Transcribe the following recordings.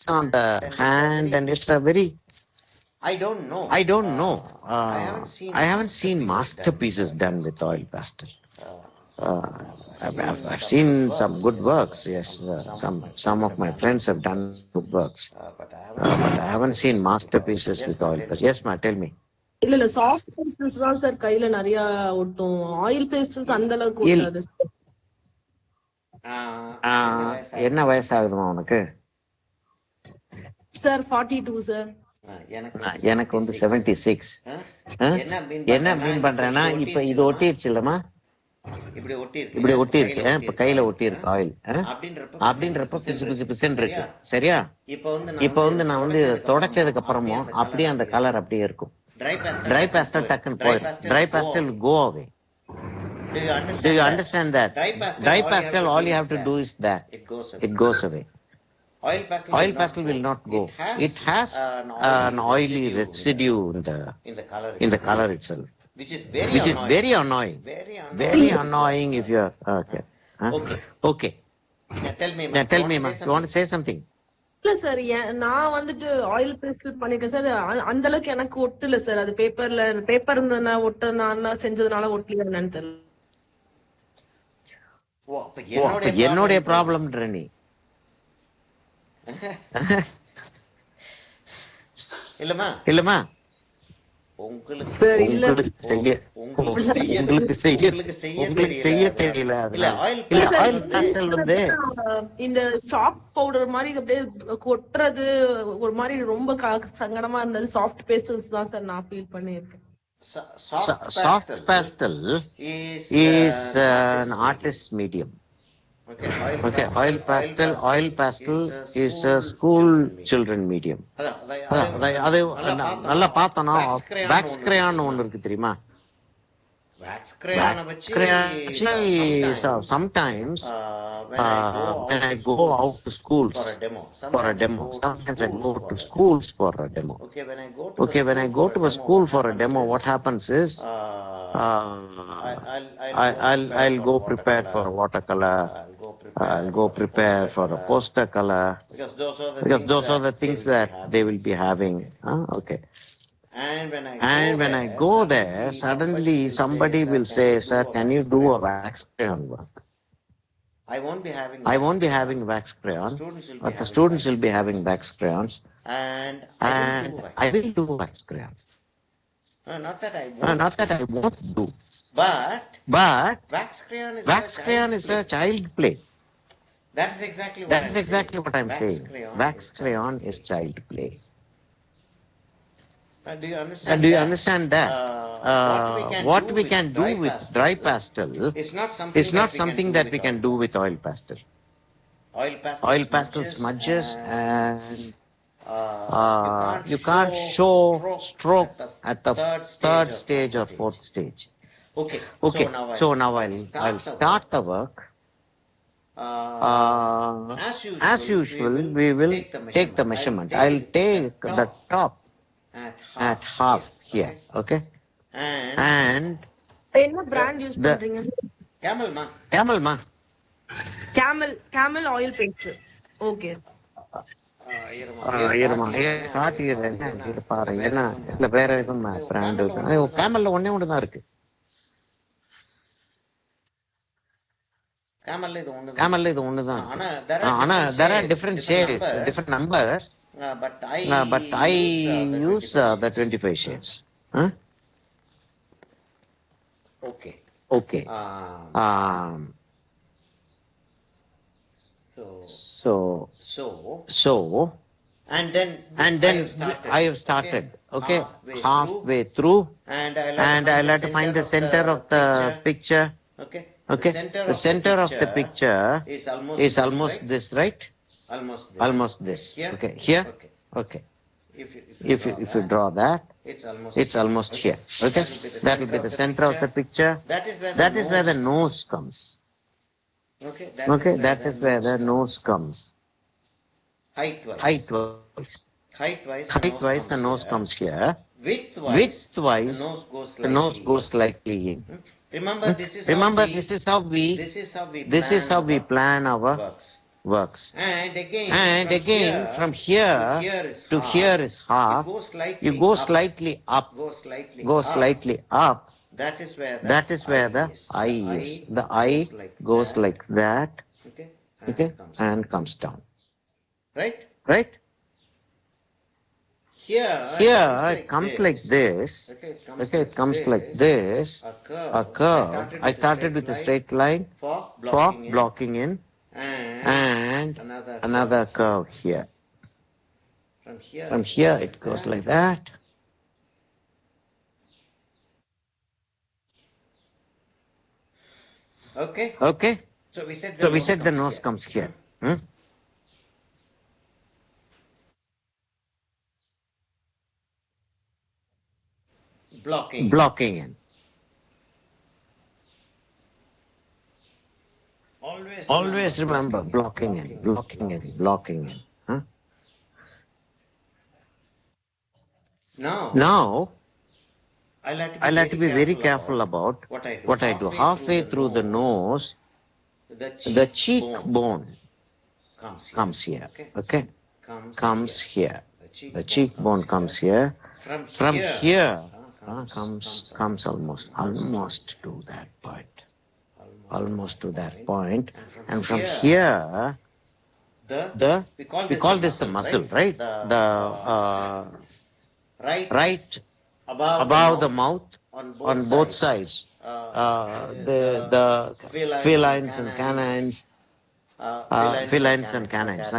on the and it's a hand, very, and it's a very, I don't know. I don't know. I haven't I seen haven't seen masterpieces done with masterpieces oil done pastel. with oil pastel. Uh, I've seen I've some good seen some works. good Yes, works. Yes, some of my some friends of have my done some friends have good done works, good works, but I haven't seen but I haven't seen masterpieces with oil pastel. masterpieces Yes, with ma, oil tell pastel. me. Yes, ma, tell me. இல்ல soft pastels தான் sir கையில நிறைய ஒட்டும். Oil pastels அந்த அளவுக்கு இல் ஒட்டாது என்ன என்ன வயசாகுதுமா உனக்கு? வயசாகுதுமா உனக்கு? சார். 42 சார். எனக்கு வந்து எனக்கு வந்து 76. 76. என்ன மீன் பண்றேன்னா, இப்ப இது ஒட்டிருச்சு இல்லமா, இப்படி ஒட்டி இருக்கு இப்படி இல்லையா? இப்ப ஒட்டி கையில இருக்கு, ஒட்டி இப்ப இருக்கு கையில ஆயில். ஒட்டி இருக்கு ஆயில். அப்படின்றப்ப பிசு பிசு அப்படின்றப்ப பிசுன்னு பிசு பிசு இருக்கு. பிசுன்னு சரியா? இருக்கு. சரியா? இப்ப வந்து நான் இப்ப வந்து வந்து நான் வந்து தொடச்சதுக்கு தொடச்சதுக்கு அப்புறமும் அப்புறமும் அப்படியே அந்த அப்படியே கலர் அந்த அப்படியே கலர் இருக்கும். அப்படியே இருக்கும். ட்ரை பேஸ்டல் Dry டக்குன்னு pastel போயிடும். டக்குன்னு ட்ரை போயிடும். Pastel Dry will go pastel away. will go away. Do you Do understand you that? understand that? Dry pastel, Dry all you have pastel, to all do you is have to that. do is that It goes away. it goes away. Oil pastel Oil will not pastel go. will not go. It It has an an oily residue in the color in the itself, color itself, which is very which is annoying. very annoying. Very Very annoying. annoying if you are okay. Huh? Okay. Okay. Now tell me, Now ma. tell You me, want ma, to say you want something? to say something? இல்ல sir, நான் வந்துட்டு oil pastel பண்ணிருக்கேன் sir. அந்த அளவுக்கு எனக்கு ஒட்டல sir. அது paper இருந்ததுனா ஒட்ட நான் செஞ்சதுனால ஒட்டல என்னன்னு தெரியல. ஓ, அப்ப ஓ, அப்ப என்னுடைய ப்ராப்ளம்ன்ற நீ. இல்லம்மா, இல்லமா, உங்களுக்கு சார் இல்ல உங்களுக்கு செய்ய உங்களுக்கு செய்ய உங்களுக்கு செய்ய உங்களுக்கு செய்ய உங்களுக்கு தெரியல செய்ய அதனால. தெரியல இல்ல அதனால. ஆயில் இல்ல, சார், ஆயில் பாஸ்டல் வந்து இந்த சாப் பவுடர் மாதிரி அப்படியே கொட்டுறது ஒரு மாதிரி ரொம்ப சங்கடமா இருந்தது. சாஃப்ட் பேஸ்டல்ஸ் தான் சார் நான் ஃபீல் பண்ணியிருக்கேன். soft pastel is is an an artist medium. Okay, Okay, oil pastel is a school children medium. அது நல்லா பார்த்தோம்னா wax crayon ஒன்னு இருக்கு தெரியுமா? wax crayon வச்சு sometimes when I go out to schools for a demo. for a demo. Sometimes I go to schools for a demo. Okay, when I go to a school for a demo, what happens is I'll go prepared for watercolor. I'll go prepare for a poster color, because those are the things that they will be having. Okay. And when I go there, suddenly somebody will say, "Sir, can you do a wax crayon work?" I won't be having wax crayon, but the students will be having wax crayons, and I will do wax crayons. Not that I won't do. But wax crayon is a child play. That is exactly what I'm saying. Wax crayon is child play. Do you understand that? What we can do with dry pastel is not something that we can do with oil pastel. Oil pastel smudges, and you can't show stroke at the third stage or fourth stage. Okay. So now I'll start the work. As usual, we will take the measurement. I'll take the top at half here. Okay. And என்ன brand use பண்றீங்க? Camel ma. Camel oil paste. Okay. பாரு, ஏன்னா இதுல வேற எதுவும் brand இருக்கு. கேமல்ல ஒண்ணே ஒண்ணுதான் இருக்கு. கேமல்ல இது ஒண்ணுதான். ஆனா there are different shades, different numbers. But I use the 25 shades. Okay. So and then I have started. Okay, halfway through, and I'll have to find the center of the picture. Okay, the center of the picture is almost this, right? Almost this. Okay, here. Okay. If you draw that, it's almost here. Okay, that will be the center of the picture. That is where the nose comes. Okay, that is where the nose comes. Height wise, the nose comes here. Width wise, the nose goes slightly in. Remember, this is how we plan our works. And And again, from here to here is half. You go slightly up, go slightly up. That is where That is where the eye is. The eye goes like that, okay, and comes down. Right? Right? Here Here it comes like this. Okay, it comes like this. A curve. I started with a straight line for for blocking in, blocking in, and another curve here. From here it goes like that. Okay. Okay. So we said the nose comes here. Hmm? Blocking in. Always remember blocking in, blocking in, blocking in. Huh? Now, I like to be very careful about what I do. Halfway through the nose, the cheekbone comes here. Okay? Comes here. The cheekbone comes here. From here, comes almost to that point. Almost to that point. And from here, we call this the muscle, right? The right above the mouth on both sides. The felines and canines,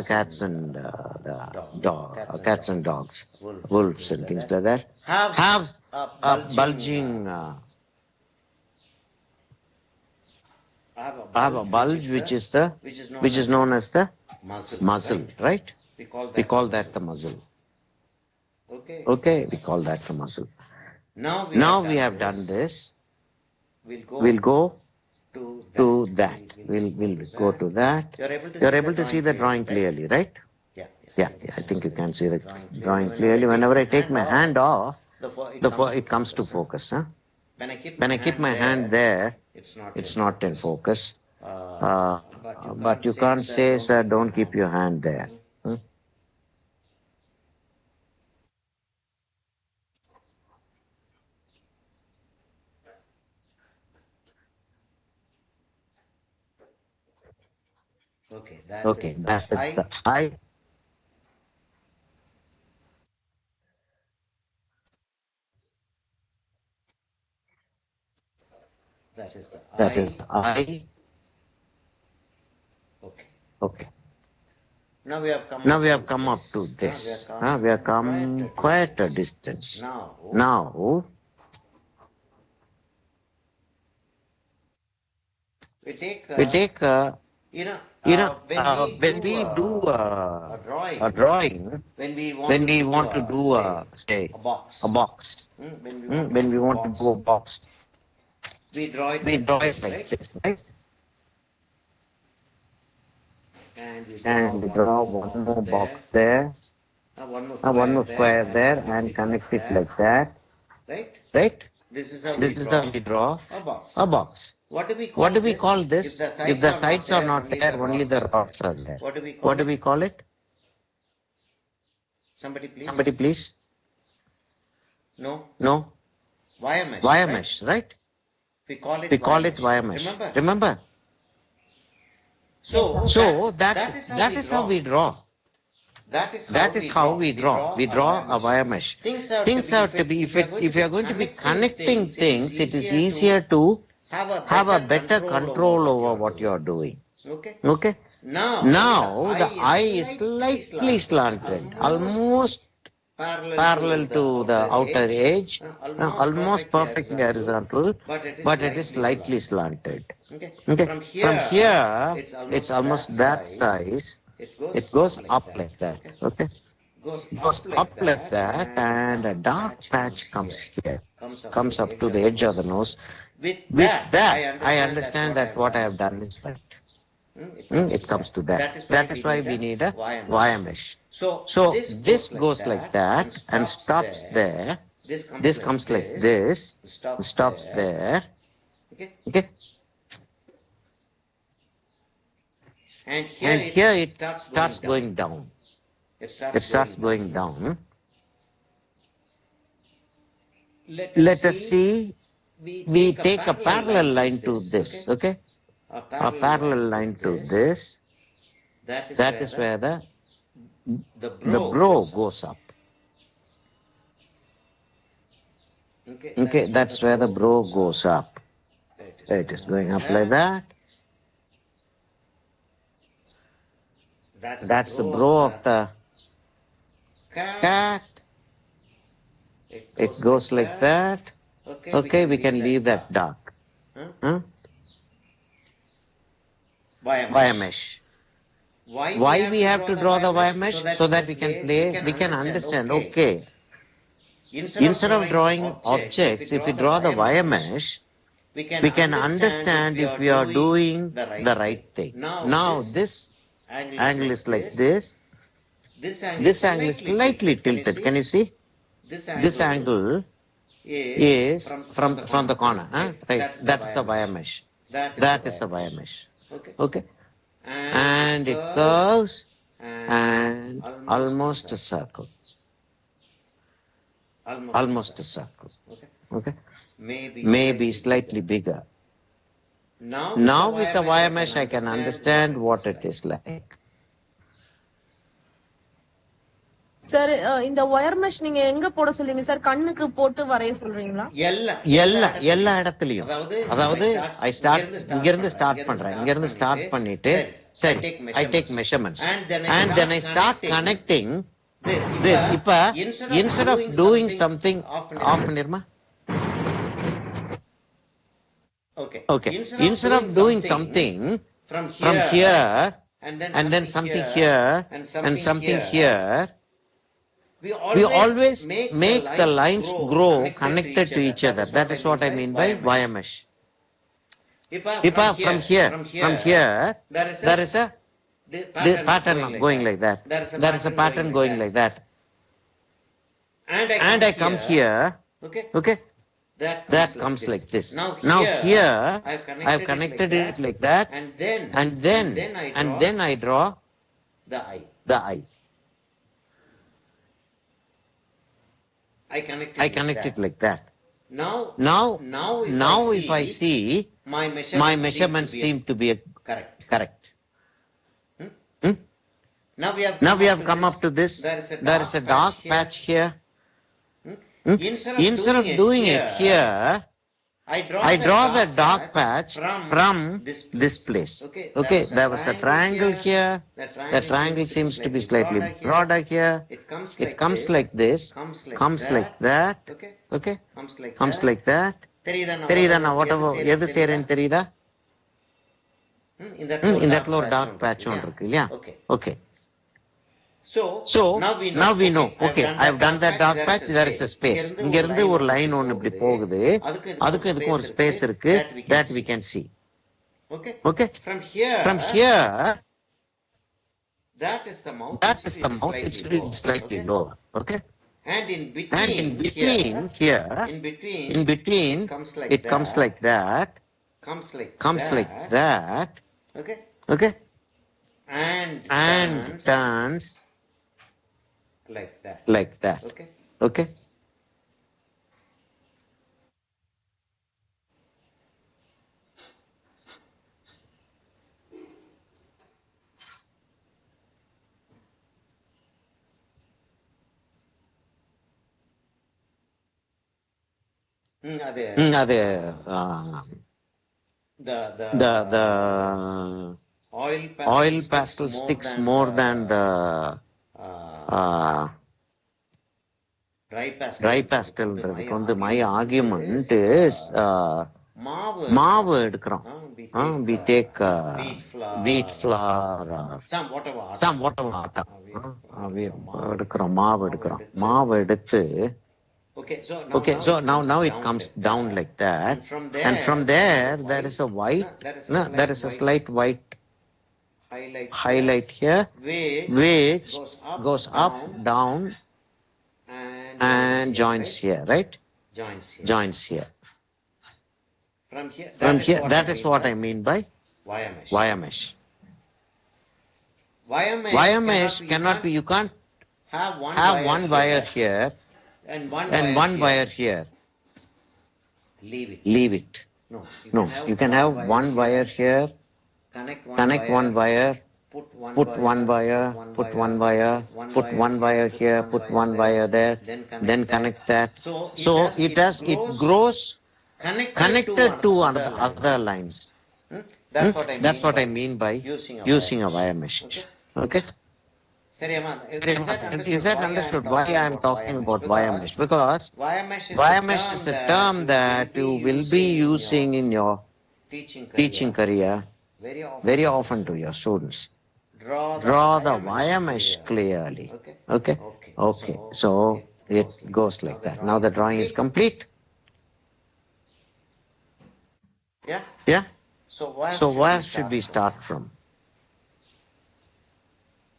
cats and cats and dogs, wolves and things like that, have a bulging, have a bulge which is known as the muzzle, right? We call that the muzzle. Okay, we call that the muzzle. Now we have done this. We'll go to that. We'll go to that. You're able to see the drawing clearly, right? Yeah, I think you can see the drawing clearly. Whenever I take my hand off, it comes to focus. Huh? When I keep my hand there, it's not in focus. But you can't say, sir, don't keep your hand there. Hmm? Okay, Okay, that is the eye. That is the That is the eye. Okay. Okay. Now we have come up to this. We have come quite a distance. Now we take when we do a drawing, when we when we want to do say a box, a box, when we want to do a box, we draw it we like draw this, it like this, right? And we draw one more box there, one more square there, and connect it like that, right? This is how we draw a box. What do we call this? If the sides are not there, only the rods are there. What do we call it? Somebody please. Somebody please. No. Wire mesh. Wire mesh, right? We call it wire mesh. Remember? So that is how we draw. That is how we draw. We draw a wire mesh. Things have to be, if you are going to be connecting things, it is easier to have a better control over what you are doing. Okay? Now the eye is slightly slanted, almost parallel to the outer edge, almost perfectly horizontal, but it is slightly slanted. Okay? From here, it's almost that size. It goes up like that. Okay? Goes up like that, and a dark patch comes here, comes up to the edge of the nose. With that, I understand that what I have done is right. It comes to that. That is why we need a wire mesh. So this goes like that and stops there. This comes like this, stops there. Okay? and here it starts going down. It starts going down. Let us see, we take a parallel line to this, okay? A parallel line to this. That is where the brow goes up. Okay, that's where the brow goes up. It is going up like that. That's the brow of the cat. It goes like that. Okay, we can leave that dark. Huh? Wire mesh. Why we have to draw the wire mesh? So that we can understand, okay, instead of drawing objects, if we draw the wire mesh, we can understand if we are doing the right thing. Now this angle is like this. This angle is slightly tilted. Can you see? This angle is from the corner. Huh? Right. That's the wire mesh. That is the wire mesh. Okay. And it curves and almost a circle. Almost a circle. Okay. Maybe slightly bigger. Now with the wire mesh, I can understand what it is like. Sir இந்த wire mesh நீங்க எங்க போட சொல்றீங்க sir? கண்ணுக்கு போட்டு வரைய சொல்றீங்களா? எல்லா இடத்துலயும். அதாவது இங்க இருந்து ஸ்டார்ட் பண்றேன். இங்க இருந்து ஸ்டார்ட் பண்ணிட்டு சரி, I take measurements and then I start connecting this. இப்ப instead of doing something, off பண்ணிருமா? Okay. Instead of doing something from here and then something here and something here, we always make the lines grow connected to each other. That is what I mean by wire mesh. If from here, there is a pattern going like that. There is a pattern going like that. And I come here, okay? That comes like this. Now here, I've connected it like that, and then I draw the eye. I connect it like that. Now if I see, my measurements seem to be correct. Now we have come up to this. There is a dark patch here. Instead of doing it here, I draw the dark patch from this place. Okay, there was a triangle here. The triangle seems to be slightly broader here. It comes like this, comes like that. Okay, comes like that. தெரியுதா நான் whatever எது செய்றேன்னு தெரியுதா? இந்த இடத்துல ஒரு dark patch ஒன்று இருக்கு இல்லையா? Okay. So now we know. Okay, I have done that dark patch. There is a space. இங்க இருந்து ஒரு லைன் ஒன்னு இப்படி போகுது. அதுக்கு இதுக்கு ஒரு ஸ்பேஸ் இருக்கு. That we can see. Okay. From here, that is the mouth. It's slightly lower. Okay. And in between here, it comes like that. Comes like that. Okay. And turns like that. Okay. அது the oil pastel sticks more than the dry pastel. My argument is மாவு எடுக்கிறோம். We take wheat flour, some water எடுக்கிறோம். மாவு எடுத்து okay, so now it comes down like that, and from there is a white, there is a slight white highlight here, which goes up, down, and joins here, right? Joins here. From here, that is what I mean by wire mesh. Wire Wire mesh mesh cannot be, you can't have one wire here and one and wire one wire here. here. Leave it. Leave it. No, No, you can have one wire here, connect one wire, put one wire, put one wire, put one wire here, put one wire there, then connect that. So it grows connected to other lines. That's what I That's mean what I by mean by using a wire using a mesh. wire mesh. Okay? Okay? Is that Is understood that why I am understood why talking I am about wire talking mesh? about wire mesh? Because Wire mesh is a wire mesh is term a that term you will that be you will be using in your using in your teaching teaching career career very very often often to to your your students. students. Draw Draw the the wire wire mesh mesh clearly. clearly. Okay? Okay? Okay. Okay. So So it it goes like that. goes Now like the that. drawing Now is the drawing is complete. complete. Yeah? Yeah? So where So should we where should start we from? start from?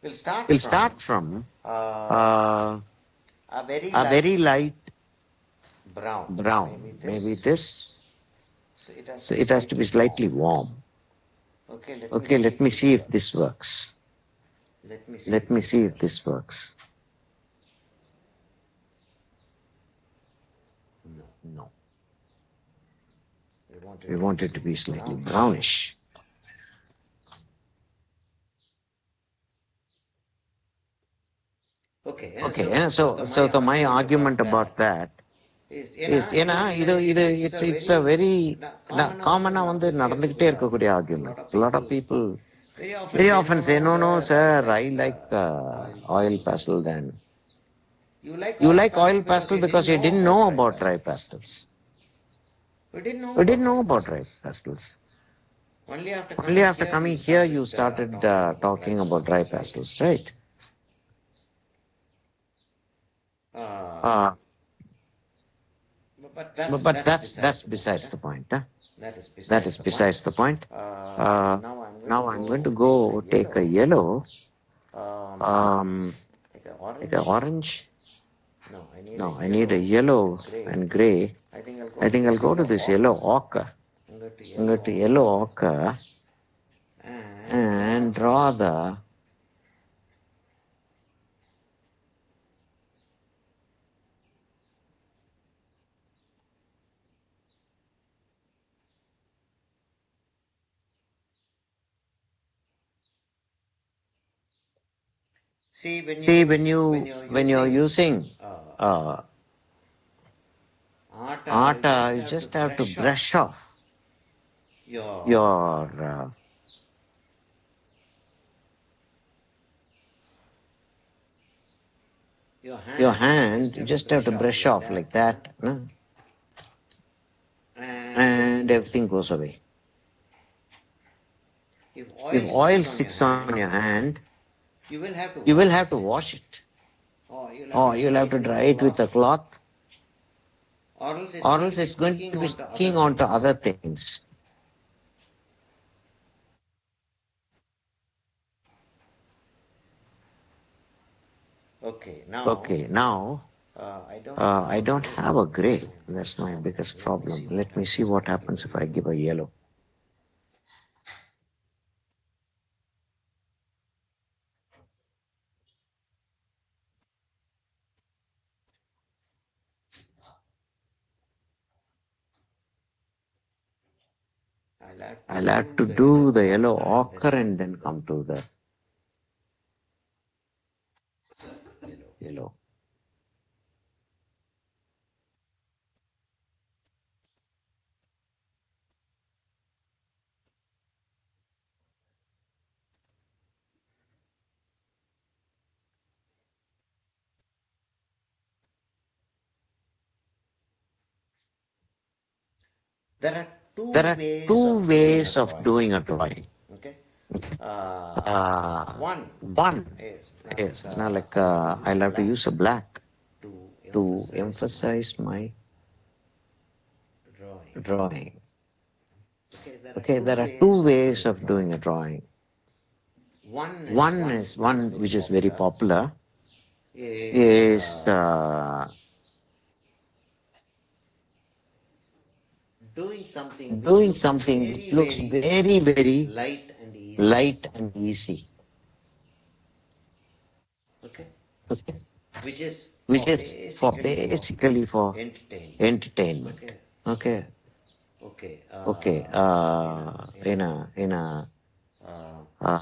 We'll start We'll from start from uh, uh, a very a light very light brown. Maybe brown. Maybe this. this. So it has to So be it has to be slightly slightly warm. warm. Okay, let me Okay, see let if me this see if this works. works. Let me see Let if me this see if this works. works. No. No. We We want it to be slightly brownish. Okay, Okay, so my my argument argument about about that that is, it's a very common வந்து நடந்துகிட்டே இருக்கக்கூடிய argument. A lot of people very often say, no, no, sir, I like oil pastel then. You like oil pastel because you didn't know about dry pastels. You didn't know about dry pastels. Only after coming here you started talking about dry pastels, right? Uh, but that's besides the point. Huh? That is besides the point. Now I'm going to go take a yellow, like an orange. No, I need a yellow and gray. I think I'll go to this yellow ochre. I'm going to yellow ochre and draw the See, when you're using uh, atta, you just have to brush off your your hand. You just have to brush off like that, no? And everything goes away. If oil sticks on your hand, you will have to wash it, or you'll have to dry it with a cloth, or else it's going to be sticking onto other things. Okay, now I don't have a gray. That's my biggest problem. Let me see what happens if I give a yellow. I'll have to do the yellow ochre and then come to the yellow. there There are are two two ways ways of of doing doing a a drawing. drawing. Okay, One is is now like I'll have to use a black to emphasize my drawing. Okay, there are two ways of doing a drawing. One is one which is very popular, is doing something which looks very, very light and easy. Okay, which is which is for basically for entertainment. entertainment. Okay, Okay. okay. In a Uh, uh,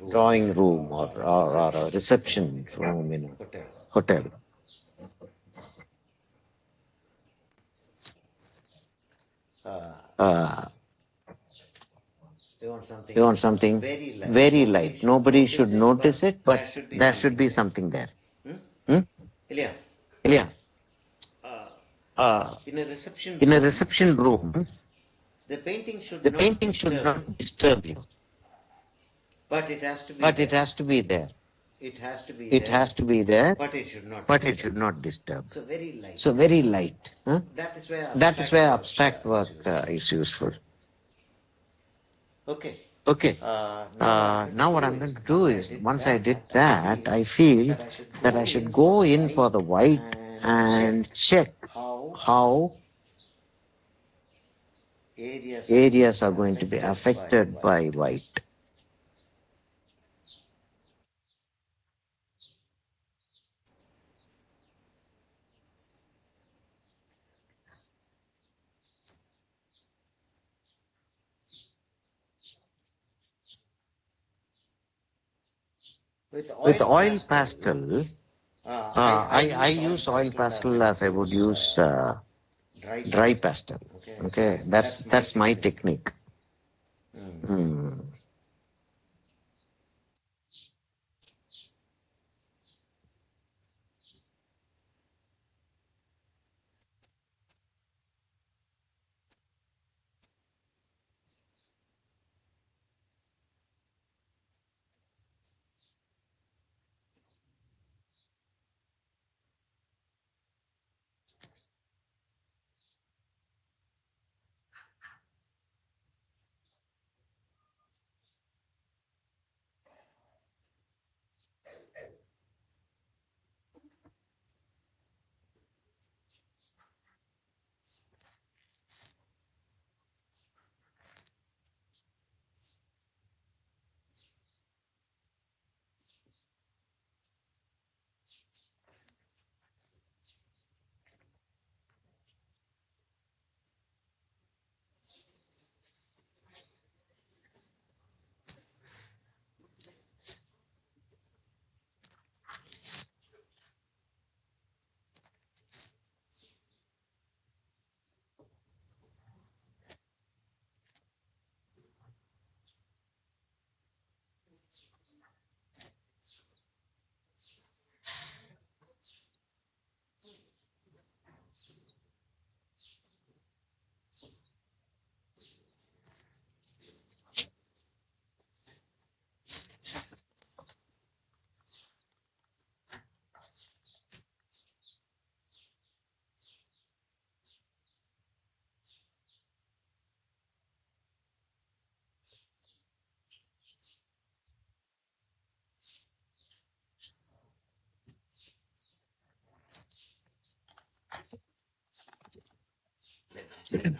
drawing room or a reception room in a hotel. hotel. Uh, They want you something want something very light. very Nobody light. should Nobody notice should it, notice but it, there but should be there should something be there. something there. Hmm? Hmm? Ilya, Yeah. uh, Uh, in a reception in a room, reception room, the painting should the not painting should disturb not you, disturb you, but it has to be but it there. has to be there. It has to be It there, has to be there, but it should not but it disturb. should not disturb. So very light. So very light. Huh? That is where That is abstract where work abstract is work useful. is useful. Okay. Okay. Now what I'm going to Now what do I'm going is, to do is, once I did that, I feel that I should that go I should in for go the in for white the white and and check how how areas areas are are going going to to be be affected affected by by white. white. With With oil oil pastel, pastel, I I use oil use oil pastel as I pastel would as I would use use dry dry pastel. pastel. Okay, Okay, that's my that's my technique. technique. Hmm.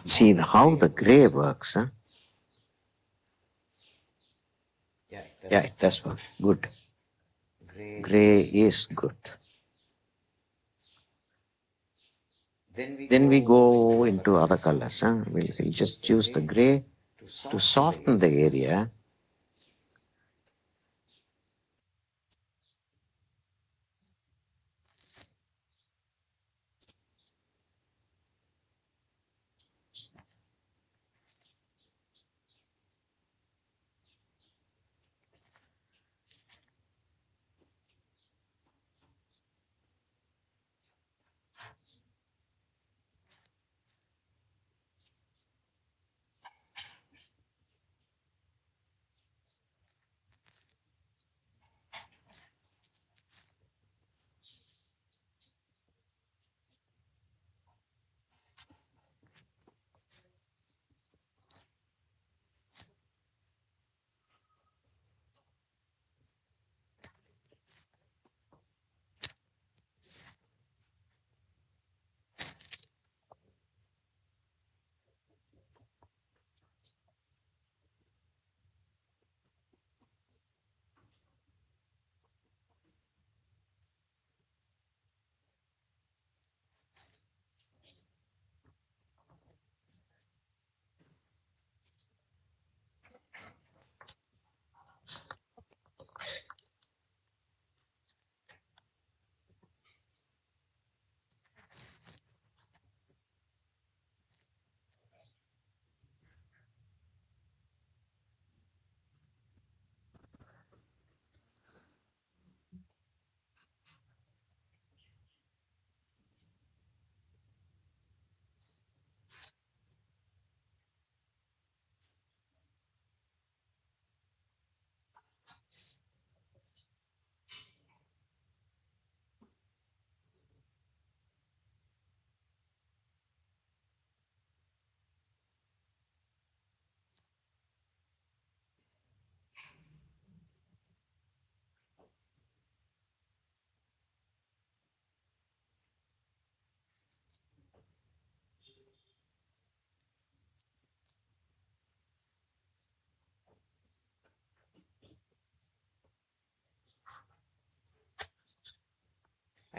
See how the gray works, huh? Yeah, Yeah, that's what. Good. gray Gray is is good. Then Then we we go go into other into other colors. colors. Huh? We'll We'll just just choose the choose the gray gray to to soften the soften the area. area.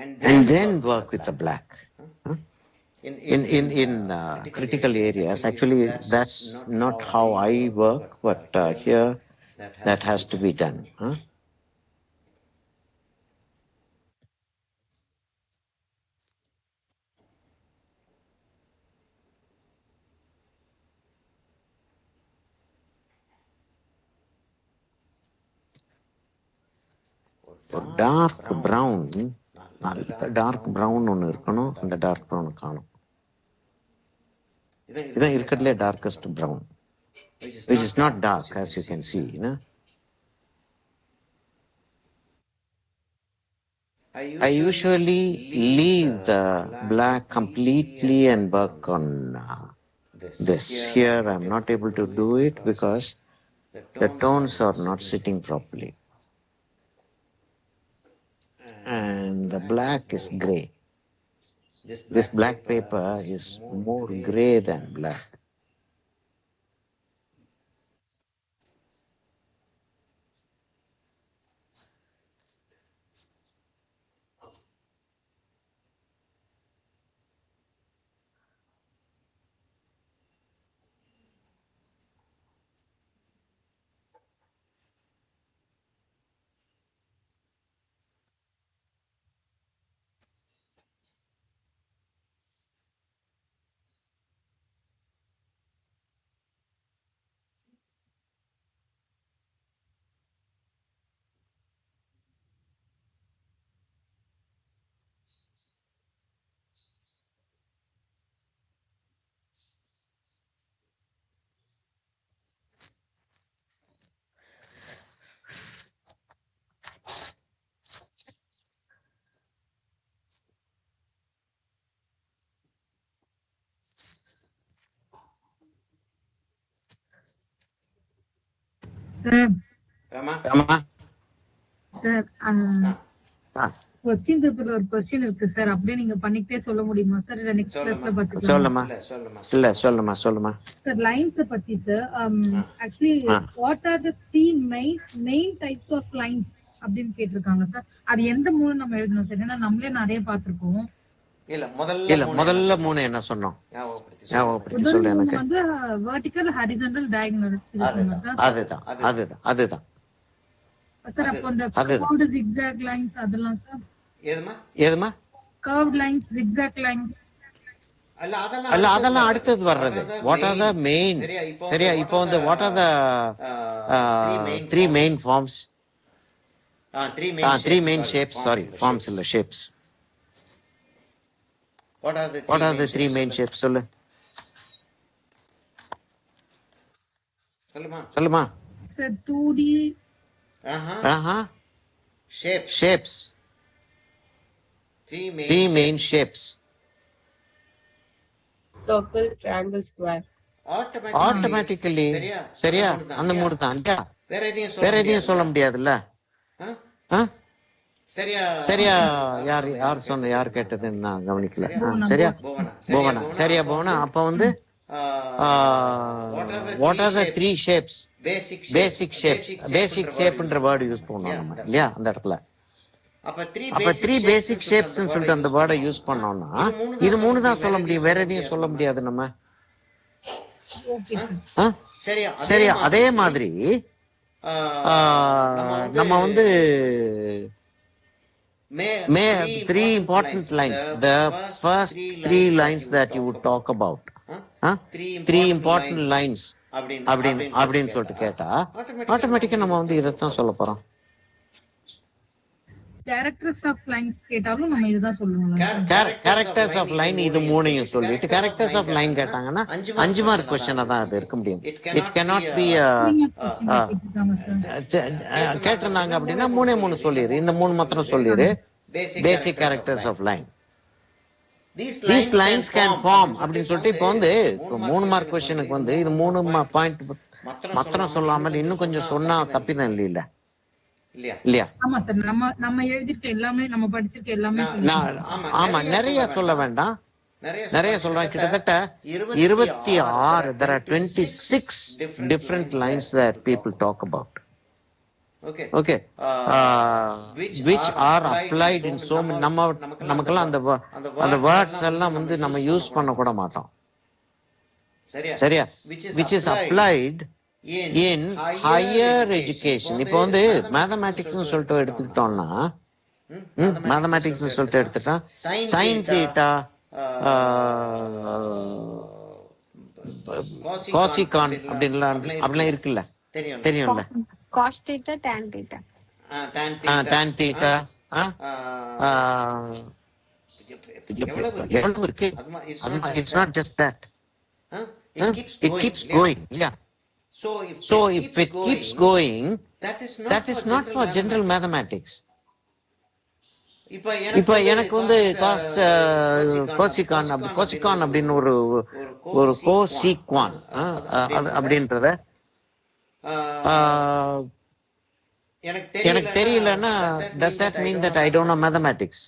and then work with the black. Huh? In critical areas, actually, that's not how I work, but here that has to be done. Huh? ஒரு dark brown, நல்ல dark brown ஒன்று இருக்கணும். அந்த dark brown காணும். இதான் இருக்கிறதுலே darkest brown, which is not dark as you can see. I usually leave the black completely and work on this. Here I'm not able to do it because the tones are not sitting properly. And the black is gray. This black paper is more gray than black. Sir ஆமா. Sir question பேப்பர்ல ஒரு question இருக்கு sir, அப்படியே நீங்க பண்ணிக்கிட்டே சொல்ல முடியுமா sir? இல்ல நெக்ஸ்ட் கிளாஸ்ல சொல்லுமா. இல்ல சொல்லுமா சார். லைன்ஸ் பத்தி sir, actually what are the three main types of lines அப்படின்னு கேட்டிருக்காங்க சார். அது எந்த மூணு நம்ம எழுதணும் சார்? ஏன்னா நம்மளே நிறைய பார்த்திருக்கோம். இல்ல முதல்ல மூணு என்ன சொன்னோம்? ஞாபகப்படுத்தி சொல்லு எனக்கு. வந்து வெர்டிகல், ஹாரிசான்டல், டயகனல் இது சொன்னோம் சார். அதுதான் சார். அப்போ அந்த கர்வ்ட் zigzag லைன்ஸ் அதெல்லாம் சார் ஏதுமா? கர்வ்ட் லைன்ஸ், zigzag லைன்ஸ் அல்ல, அதெல்லாம் அடுத்தது வர்றது. What are the main? சரியா, இப்போ வந்து what are the three main forms? Three main shapes. Sorry, forms இல்ல, shapes. What are the three main shapes? சொல்லுமா. Sir 2D shapes. Three main shapes. Circle, triangle, square. Automatically. சரியா, அந்த மூணு தான். வேற எதையும் சொல்ல முடியாதுல்ல. சரியா, யார் சொன்ன, யார் கேட்டதுன்னு நான் கவனிக்கல. சரியா புவனா. சரியா புவனா. அப்ப வந்து what are the three shapes? Basic shapes. Basic ஷேப்ன்ற வேர்டு யூஸ் பண்ணோம் நம்ம இல்லையா அந்த இடத்துல. அப்ப த்ரீ பேசிக் ஷேப்ஸ் சொல்லிட்டு அந்த வேர்டை யூஸ் பண்ணோம்னா இது மூணு தான் சொல்ல முடியும், வேற எதையும் சொல்ல முடியாது நம்ம. சரியா, அதே மாதிரி நம்ம வந்து three important lines. The first three lines that you would talk about. Three important lines அப்படின்னு சொல்லிட்டு கேட்டா ஆட்டோமேட்டிக்கா நம்ம வந்து இதைத்தான் சொல்ல போறோம். கேரக்டர்ஸ் ஆஃப் லைன்ஸ் கேட்டாலும் நம்ம இதுதான் சொல்லுவோம். கேரக்டர்ஸ் ஆஃப் லைன் இது மூணையும் சொல்லிட்டு கேரக்டர்ஸ் ஆஃப் லைன் கேட்டாங்கன்னா 5 மார்க் கொஸ்டினா தான் அது இருக்க முடியும். இட் cannot be கேட்டிருந்தாங்க அப்படின்னா மூணு சொல்லிடு. இந்த மூணு மாத்திரம் சொல்லிடு. Basic characters of line. These lines can form அப்படின்னு சொல்லிட்டு இப்போ வந்து 3 மார்க் கொஸ்டினுக்கு வந்து இது 3 பாயிண்ட் மாத்திரம் சொல்லாமல் இன்னும் கொஞ்சம் சொன்னா தப்பிதான் இல்லையா? ஆமா சார், நம்ம எழுதிருக்க எல்லாமே, நம்ம படிச்சிருக்க எல்லாமே. ஆமா, நிறைய சொல்ல வேண்டாம். நிறைய சொல்றேன். கிட்டத்தட்ட 26 there are 26 different lines that people talk about. okay, which are applied in so many, நமக்கெல்லாம் அந்த வேர்ட்ஸ் எல்லாம் வந்து நம்ம யூஸ் பண்ண கூட மாட்டோம். சரியா? which is applied in higher education. இப்போ வந்து மேத்தமேட்டிக்ஸ்னு சொல்லிட்டு எடுத்துக்கிட்டோம்னா, மேத்தமேட்டிக்ஸ் சொல்லிட்டு எடுத்துட்டா sin theta, cosecant அப்படிலாம் இருக்குல்ல, தெரியும்ல. cos theta, tan theta. tan theta, எவ்வளவு இருக்கு? It's not just that. It keeps going. Yeah. So if it keeps going, that is not for general mathematics. இப்ப எனக்கு வந்து கோசிகான் அப்படின்னு ஒரு கோசிக்வான் அப்படின்றத எனக்கு தெரியலன்னா, does that mean that I don't know mathematics?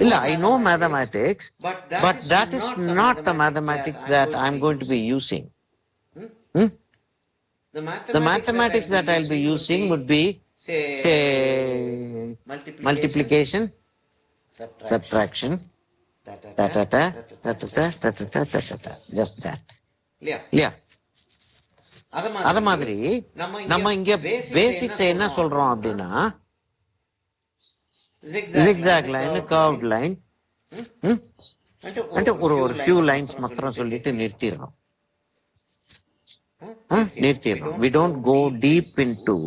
இல்ல, I know mathematics, but that is not the mathematics that I'm going to be using. The mathematics that I'll be using would be, say, multiplication, subtraction, just that. Yeah. அத மாதிரி நம்ம இங்க basics என்ன சொல்றோம் அப்படின்னா, zigzag line, curved line, ஒரு few lines மாத்திரம் சொல்லிட்டு நிறுத்திடணும். We don't go deep into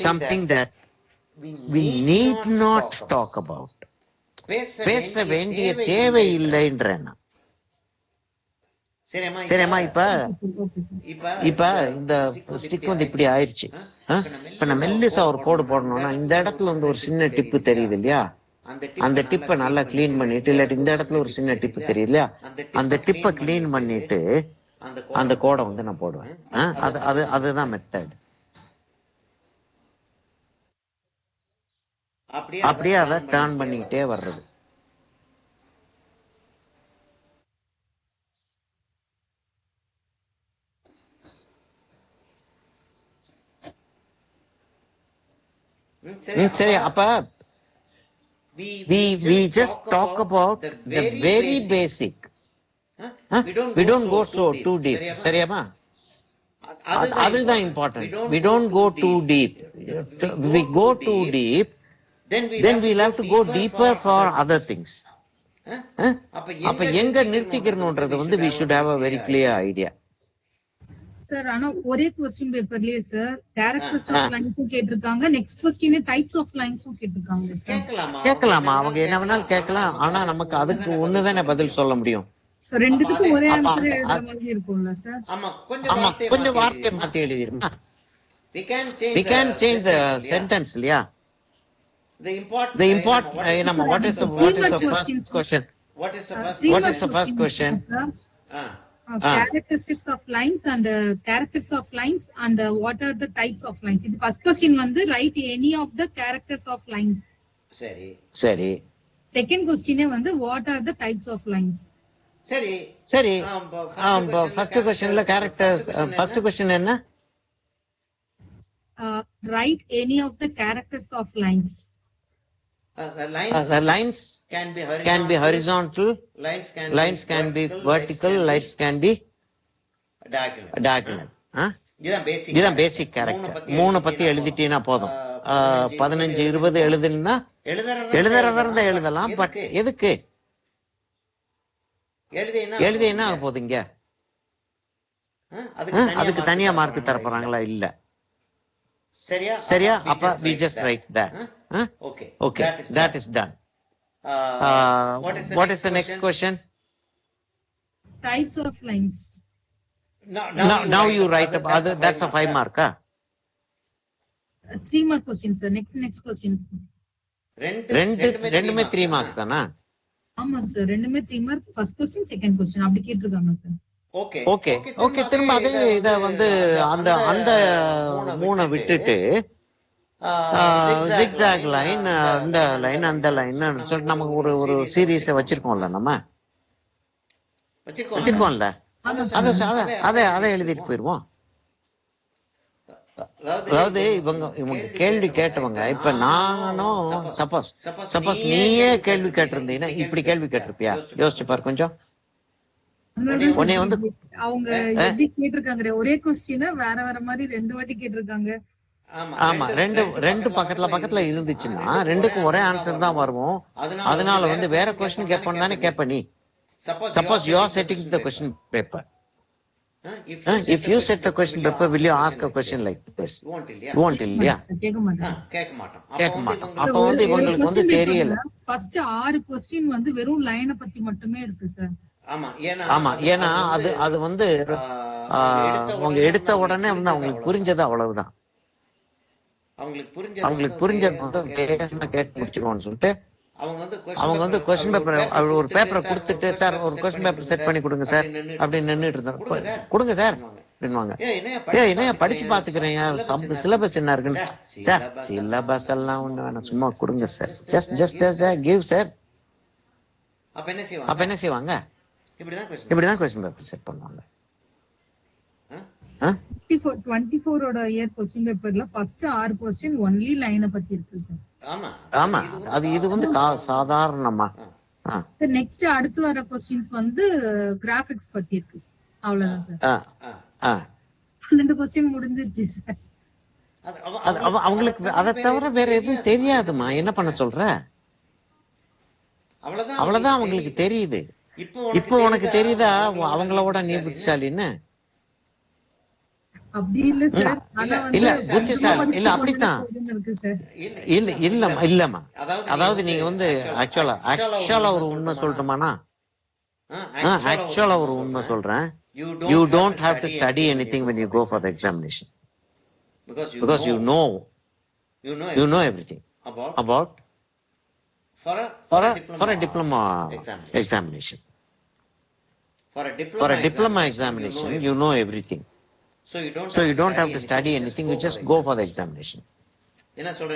something that we need not talk about. பேச வேண்டிய தேவை இல்லைன்றேன். சரிம்மா, இப்ப இந்த ஸ்டிக் வந்து இப்படி ஆயிடுச்சு. இப்ப நான் மெல்லிசா ஒரு கோடு போடணும்னா, இந்த இடத்துல வந்து ஒரு சின்ன டிப்பு தெரியுது இல்லையா, அந்த டிப்பை நல்லா கிளீன் பண்ணிட்டு, இல்லாட்டி இந்த இடத்துல ஒரு சின்ன டிப்பு தெரியுது இல்லையா, அந்த டிப்பை கிளீன் பண்ணிட்டு அந்த கோடை வந்து நான் போடுவேன். அதுதான் மெத்தட். அப்படியே அதை டர்ன் பண்ணிக்கிட்டே வர்றது. சரி, அப்ப we just talk about the very basic. We don't go so too deep. சரியாமா? அதுதான் important. We don't go too deep. We go too deep, then we'll have to go deeper for other things. அப்ப எங்க நிறுத்திக்கிறணும்ன்றது வந்து we should have a very clear idea. Sir, ஆனா ஒரே question பேப்பர்லயே sir characters of லைன்ஸும் கேட்டிருக்காங்க, next question types of லைன்ஸும் கேட்டிருக்காங்க sir. கேட்கலாமா? அவங்க என்ன வேணாலும் கேட்கலாம். ஆனா நமக்கு அதுக்கு ஒண்ணுதானே பதில் சொல்ல முடியும். சார், ரெண்டுத்துக்கும் ஒரே ஆன்சர் எழுதுற மாதிரி இருக்கும்ல சார்? ஆமா, கொஞ்சம் வார்த்தை மாத்தி எழுதிருமா. we can change the sentence இல்லையா? the important what is the first question? What is the first question? Characteristics of lines and characters of lines and what are the types of lines. The first question வந்து write any of the characters of lines. சரி. Second question வந்து what are the types of lines. சரி. first questionல characters, first question என்ன? Write any of the characters of lines. The lines can be horizontal, lines can be vertical, lines can be diagonal. இதுதான் பேசிக் character. 3 பத்தி எழுதிட்டீங்கன்னா போதும். 15 20 எழுதுனா எழுதுறதா எழுதலாம். But எதுக்கு எழுதி என்ன ஆக போகுது? இங்க அதுக்கு தனியா மார்க் தர போறாங்களா? இல்ல. சரியா? அப்ப we just write that. Okay, that is done. What is the next question? Types of lines. Now you write about that's a 5 mark. 3 mark question sir. Next questions. ரெண்டுமே 3 marks தானா? ஆமா சார், ரெண்டுமே 3 mark. First question, second question அப்படி கேட்டிருக்காங்க sir. Okay திரும்ப அதே இத வந்து அந்த 3 விட்டுட்டு zigzag லைன், இந்த லைன் அந்த லைன் சொல்லிட்டு நமக்கு ஒரு சீரீஸை வச்சிருக்கோம்ல, நம்ம வச்சிருக்கோம்ல, அதை எழுதிட்டு போயிருவோம். அதாவது இவங்க கேள்வி கேட்டவங்க, இப்ப நானும் சப்போஸ் நீயே கேள்வி கேட்டிருந்தீங்கன்னா இப்படி கேள்வி கேட்டிருப்பியா? யோசிச்சு பாரு கொஞ்சம். உன்னைய வந்து அவங்க எப்படி கேட்டிருக்காங்க, ஒரே கொஸ்டின் வேற வேற மாதிரி 2 வாட்டி கேட்டிருக்காங்க. ஆமா, ரெண்டு பக்கத்துல இருந்துச்சுன்னா ரெண்டுக்கும் ஒரே ஆன்சர் தான் வருவோம். அதனால வந்து வேற கொஸ்டின் கேட்போம் தானே கேட்ப நீ. Suppose you are setting the question paper. If you set the question paper, will you ask a question like this? You won't, இல்லையா? கேட்க மாட்டோம். அப்ப வந்து இவங்களுக்கு வந்து தெரியல. ஃபர்ஸ்ட் 6 கொஸ்டின் வந்து வெறும் லைனை பத்தி மட்டுமே இருக்கு சார். ஆமா, ஏன்னா அது வந்து அவங்க எடுத்த உடனே வந்து அவங்களுக்கு புரிஞ்சது அவ்வளவுதான். அவங்களுக்கு புரிஞ்சது வந்து கேட்டு முடிச்சிருவோம்னு சொல்லிட்டு அவங்க வந்து கொஸ்டின் பேப்பர் ஒரு பேப்பரை கொடுத்துட்டு, சார் ஒரு கொஸ்டின் பேப்பர் செட் பண்ணி கொடுங்க சார் அப்படின்னு நின்றுட்டு இருந்தாங்க. கொடுங்க சார் அப்படின்வாங்க. என்னையா படிச்சு பாத்துக்கிறேன், சிலபஸ் என்ன இருக்குன்னு. சார் சிலபஸ் எல்லாம் ஒண்ணு வேணாம், சும்மா கொடுங்க சார், ஜஸ்ட் கிவ் சார். அப்ப என்ன செய்வாங்க? இப்படிதான் கொஸ்டின் பேப்பர் செட் பண்ணுவாங்க. 24 ஓட இயர் கொஸ்டின் பேப்பர்ல ஃபர்ஸ்ட் 6 கொஸ்டின் ஒன்லி லைனை பத்தி இருக்கு சார். ஆமா, அது இது வந்து சாதாரணமா. நெக்ஸ்ட் அடுத்து வர கொஸ்டின்ஸ் வந்து கிராபிக்ஸ் பத்தி இருக்கு. அவ்வளவுதான் சார். 12 கொஸ்டின் முடிஞ்சிருச்சு சார். அவங்களுக்கு அதை தவிர வேற எதுவும் தெரியாதுமா. என்ன பண்ண சொல்ற? அவ்வளவுதான் அவங்களுக்கு தெரியுது. இப்போ உனக்கு தெரியுதா அவங்களோட நீ புத்திசாலின்னு? அப்படி இல்ல சார். இல்ல புத்திசாலி இல்ல, அப்படித்தான். இல்லம்மா, அதாவது நீங்க வந்து ஆக்சுவலா ஒரு உண்மை சொல்லட்டுமாண்ணா? ஆக்சுவலா ஒரு உண்மை சொல்றேன். You don't have to study anything when you go for the examination, because you know everything about for a diploma examination. For a diploma examination, you know everything. So you don't have to study anything, you just go for the examination.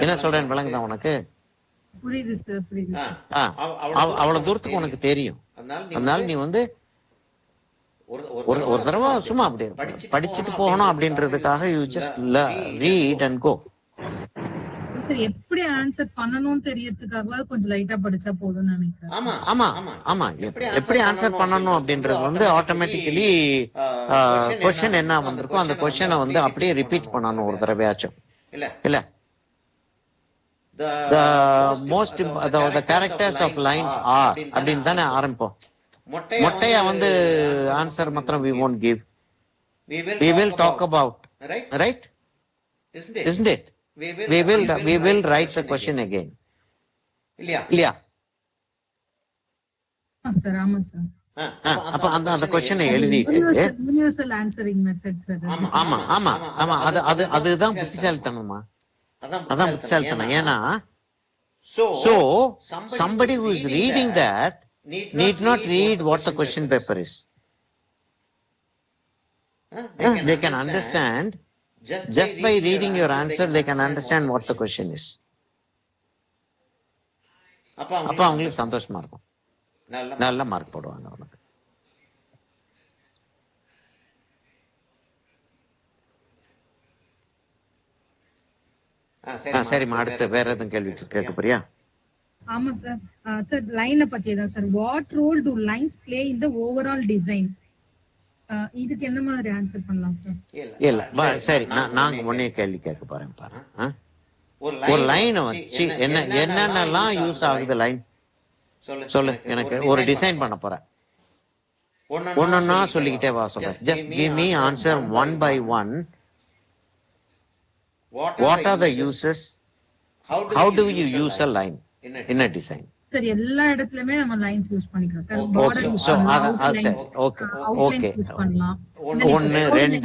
என்ன சொல்றேன் விளங்குதா உனக்கு? புரியுது sir, புரியுது. அவ்வளவு தூரத்துக்கு உனக்கு தெரியும். அதனால நீ வந்து ஒரு தடவை சும்மா அப்படியே படிச்சுட்டு போகணும் அப்படின்றதுக்காக you just read and go. Sir எப்படி ஆன்சர் பண்ணணும்னு தெரியறதுக்காக கொஞ்சம் லைட்டா படிச்சா போதும்னு நினைக்கிறேன். ஆமா, எப்படி ஆன்சர் பண்ணணும் அப்படின்றது வந்து ஆட்டோமேட்டிக்கலி क्वेश्चन என்ன வந்திருக்கோ அந்த क्वेश्चனை வந்து அப்படியே ரிப்பீட் பண்ணணும் ஒரு தடவையாச்சும். இல்ல the most the characters of lines are அப்படின்னு தானே ஆரம்பிப்போம். மொட்டையா வந்து ஆன்சர் மாத்திரம் we won't give, we will talk about, right? Isn't it? We will write the question again. இல்லையா? சார். ஆமா சார். அப்ப அந்த क्वेश्चனை எழுதிட்டு யுனிவர்சல் ஆன்சரிங் மெத்தட் சார். ஆமா அதுதான் புத்திசாலித்தனமா. அதான் புத்திசாலித்தனம். ஏன்னா so somebody who is reading that need not read what the question paper is. They can understand. Just by reading your answer, they can understand what the question is. அப்ப அவங்களுக்கு சந்தோஷமா இருக்கும், நல்ல மார்க் போடுவாங்க அவனுக்கு. சரிம்மா, அடுத்து வேற எதுவும் கேள்வி கேட்க போறியா? ஆமா சார். சார் லைனை பத்தி தான் sir. What role do lines play in the overall design? இதுக்கு என்ன மாதிரி ஆன்சர் பண்ணலாம் சார்? இல்ல சரி, நாங்க முன்னே கேள்வி கேட்க போறேன் பாரு. ஒரு லைன் வச்சு என்னென்னலாம் யூஸ் ஆகுது லைன் சொல்லு. எனக்கு ஒரு டிசைன் பண்ண போறேன், ஒன்னொன்னா சொல்லிக்கிட்டே வா சொல்றேன். Just give me answer one by one. What are the uses? How do you use a line in a design? Sir எல்லா இடத்துலயுமே நம்ம லைன்ஸ் யூஸ் பண்ணிக்கிறோம் சார். border யூஸ் பண்ணலாம், ஓகே யூஸ் பண்ணலாம். 1 2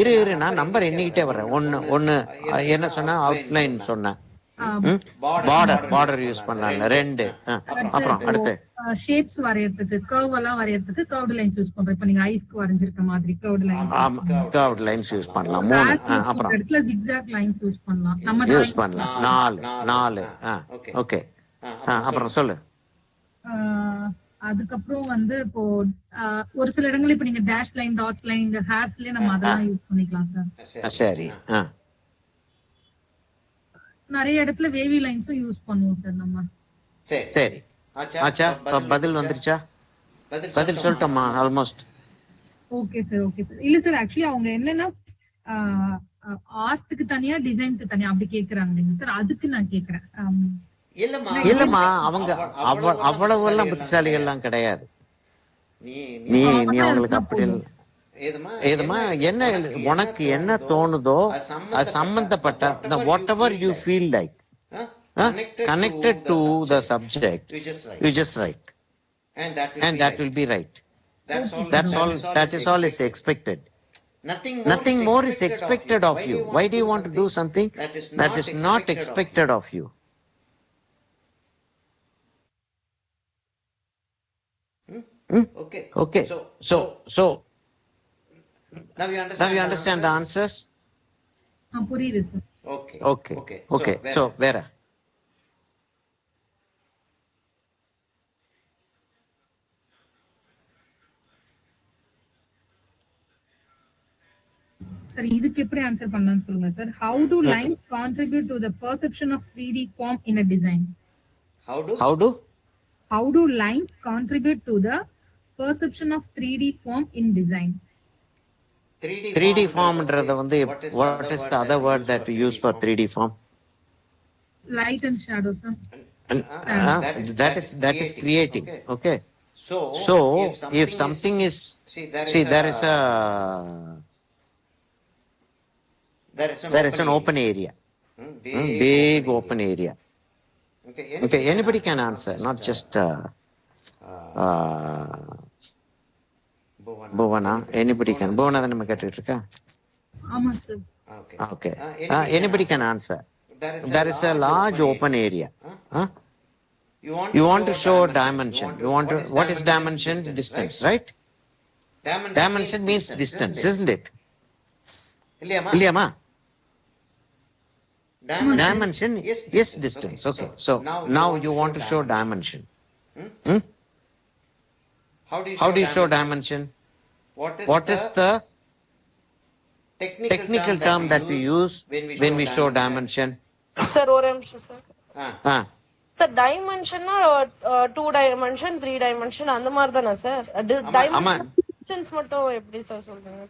இரு நான் நம்பர் எண்ணிக்கிட்டே வரேன். 1 என்ன சொன்ன? அவுட்லைன் சொன்னேன். பார்டர் யூஸ் பண்ணலாம். 2 அப்புறம் அடுத்து ஷேப்ஸ் வரையறதுக்கு, கர்வ் எல்லாம் வரையறதுக்கு கர்வ்ட் லைன்ஸ் யூஸ் பண்றோம். இப்ப நீங்க ஐஸ்க்கு வரைஞ்சிருக்க மாதிரி கர்வ்ட் லைன்ஸ் யூஸ் பண்ணலாம். 3 அப்புறம் இடத்துல zigzag லைன்ஸ் யூஸ் பண்ணலாம். நம்ம யூஸ் பண்ணலாம். 4 ஓகே. அப்புறம் சொல்லு. அதுக்கப்புறம் வந்து இப்போ ஒரு சில இடங்கள்ல இப்ப நீங்க டேஷ் லைன், டாட்ஸ் லைன், இந்த ஹேர்ஸ்லயே நம்ம அதெல்லாம் யூஸ் பண்ணிக்கலாம் சார். சரி. நிறைய இடத்துல வேவி லைன்ஸும் யூஸ் பண்ணுவோம் சார் நம்ம. சரி. ஆச்சா, பதில் வந்துருச்சா? பதில் சொல்லிட்டோமா almost? Okay sir, okay sir. இல்ல சார், ஆக்சுவலி அவங்க என்னன்னா ஆர்ட்டுக்கு தனியா, டிசைனுக்கு தனியா அப்படி கேக்குறாங்க சார். அதுக்கு நான் கேக்குறேன். இல்லம்மா, அவங்க அவ்வளவு எல்லாம் புத்திசாலிகள் எல்லாம் கிடையாது. நீ அவங்களுக்கு அப்படி ஏதுமா என்ன உனக்கு என்ன தோணுதோ அது சம்பந்தப்பட்ட what ever you feel like connected to the subject, you just write, and that will be right. That is all is expected. Nothing more is expected of you. Why do you want to do something that is not expected of you? Okay. So now you understand the answers? புரியுது sir. Okay. So Vera. சரி, இதுக்கு எப்படி answer பண்ணலாம்னு சொல்லுங்க sir. How do lines contribute to the perception of 3D form in a design? How do lines contribute to the perception of 3D form in design? 3D form ன்றத வந்து what is the other word that we use for 3D form? Light and shadow, sir. That is creating. Okay. So if something is, there is an open area, big open area. Okay, anybody can answer, not just Bhuvana. Anybody can. Bhuvana தான் நம்ம கேட்டுட்டு இருக்கா? ஆமா sir. Okay. Anybody can answer. There is a large open area. You want to show dimension. What is dimension? Distance, right? Dimension means distance, isn't it? Illiyama? Dimension is distance. Okay. So now you want to show dimension. How do you show dimension? What is the technical term that we use when we show dimension? Sir, ஒரு நிமிஷம் sir. Sir டைமென்ஷன்னா 2 dimension 3 dimension அந்த மாதிரி தானே sir? Distance மட்டும் எப்படி sir சொல்றீங்க?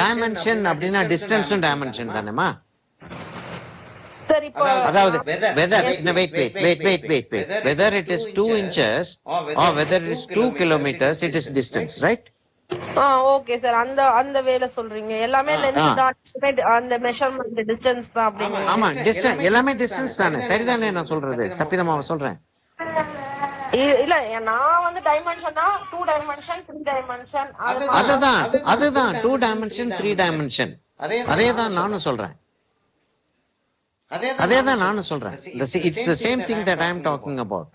Dimension அப்படினா டிஸ்டன்ஸும் dimension தானேமா? Sir இப்போ அதாவது wait whether it is 2 inches or whether it is 2 kilometers, it is distance, right? Okay sir. அந்த வேலை சொல்றீங்க. எல்லாமே லெந்த் தான், அந்த மெஷர்மென்ட் டிஸ்டன்ஸ் தான் அப்படிங்க. ஆமா, டிஸ்டன்ஸ் எல்லாமே டிஸ்டன்ஸ் தானே. சரிதானே நான் சொல்றது? தப்பிதமா சொல்றேன்? இல்ல, நான் வந்து டைமென்ஷனா 2 டைமென்ஷன் 3 டைமென்ஷன் அதுதான் 2 டைமென்ஷன் 3 டைமென்ஷன். அதேதான் நானும் சொல்றேன். It's the same thing that I am talking about.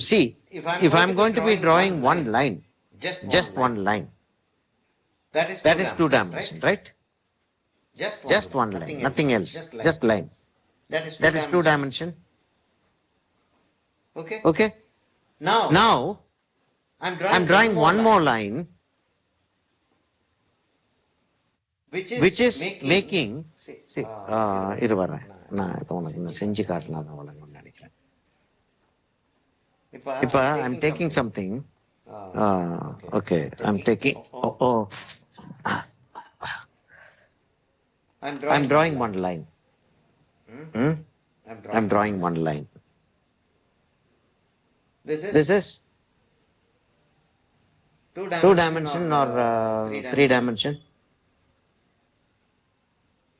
See, if I'm going to be drawing one line, just one line, that is 2 dimension, right? Just one line, nothing else, just line. That is 2 dimension. Okay. Now I'm drawing one more line, which is making. See, இரு வரேன். நான் இது உனக்கு செஞ்சு காட்டலாம் தான் வழங்கணும்னு நினைக்கிறேன். இப்ப I'm taking something. Okay, I'm taking. I'm drawing one line. I'm drawing one line. This is 2 dimension or 3 dimension?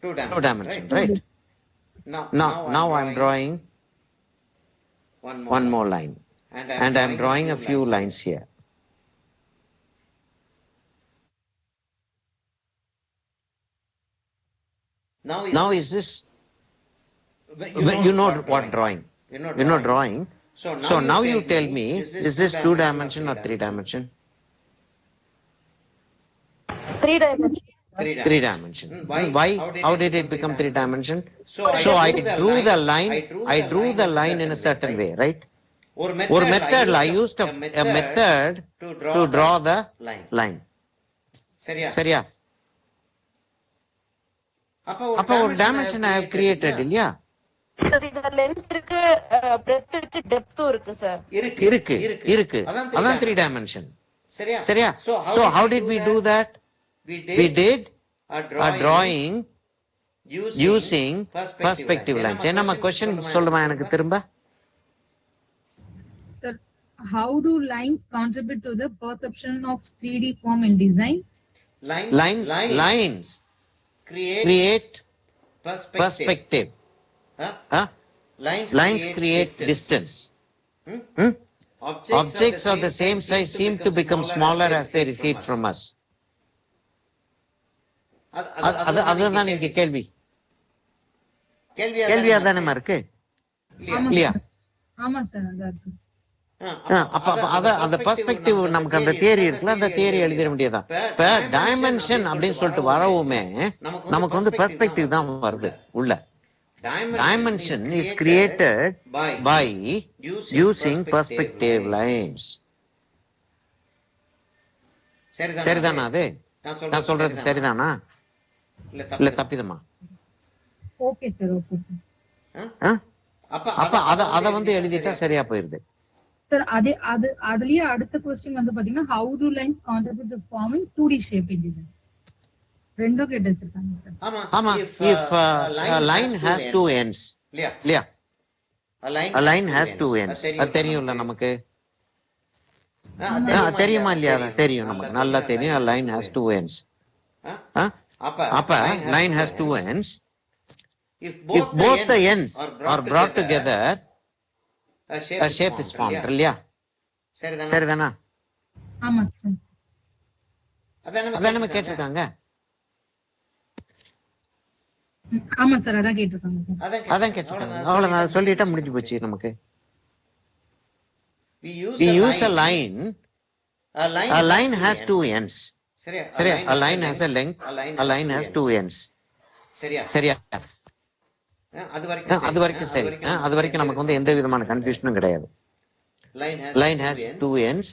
2 dimension, right? Now I'm drawing one more line, and I'm drawing a few lines here. Now is this? You know what drawing? You know drawing. So now you tell me, is this 2 dimension or 3 dimension? 3 dimension. Three dimension. Why? How did it become three dimension? So I drew the line. I drew the line in a certain way, right? Or method. I used a method to draw the line. சரியா? அப்ப ஒரு dimension I have created, இல்லையா? Sir இந்த length இருக்கு, breadth இருக்கு, டெப்த்தும் இருக்கு sir. இருக்கு. அதான் three dimension. சரியா? So how did we do that? We did a drawing using perspective lines. என்னம்மா question சொல்லுமா எனக்கு திரும்ப? Sir, how do lines contribute to the perception of 3D form in design? Lines create perspective. Lines create distance. Objects of the same size seem to become smaller as they recede from us. அதுதான் இங்க கேள்வியா தானே இருக்கு இல்லையா? ஆமா sir, அதான் இருக்கு. அந்த பெர்ஸ்பெக்டிவ் நமக்கு அந்த தியரி இருக்குல்ல, அந்த தியரி எழுதிட வேண்டியதான். இப்ப டைமென்ஷன் அப்படின்னு சொல்லிட்டு வரவுமே நமக்கு வந்து பெர்ஸ்பெக்டிவ் தான் வருது உள்ள. Dimension is created by using perspective lines. சரிதானா? அது நான் சொல்றது சரிதானா இல்ல தப்பிதமா? Okay sir, okay sir. அப்ப அத வந்து எழுதிட்டா சரியா போயிருது சார். அதுலயே அடுத்த क्वेश्चन வந்து பாத்தீங்கன்னா how do lines contribute to forming 2D shape in design? ரெண்டும் கேட்டு வச்சிருக்காங்க சார். ஆமா. If a line has two ends, இல்லையா? A line has two ends. அது தெரியும்ல நமக்கு. தெரியுமா இல்லையா? தெரியும், நமக்கு நல்லா தெரியும். A line has two ends. அப்ப line has two ends. If both the ends are brought together, a shape is formed, இல்லையா? சரிதானா? ஆமா சார். அதான் நம்ம கேட்டிருக்காங்க. ஆமா சார், அதான் கேட்டிருக்காங்க சார். அதான் கேட்டிருக்காங்க. அவ்வளவு நான் சொல்லிட்டா முடிஞ்சு போச்சு நமக்கு. We use a line. A line has two ends. சரியா? A line has a length. A line has two ends. சரியா? அது வரைக்கும் சரி. அது வரைக்கும் நமக்கு வந்து எந்த விதமான கன்ஃபியூஷனும் கிடையாது. Line has two ends.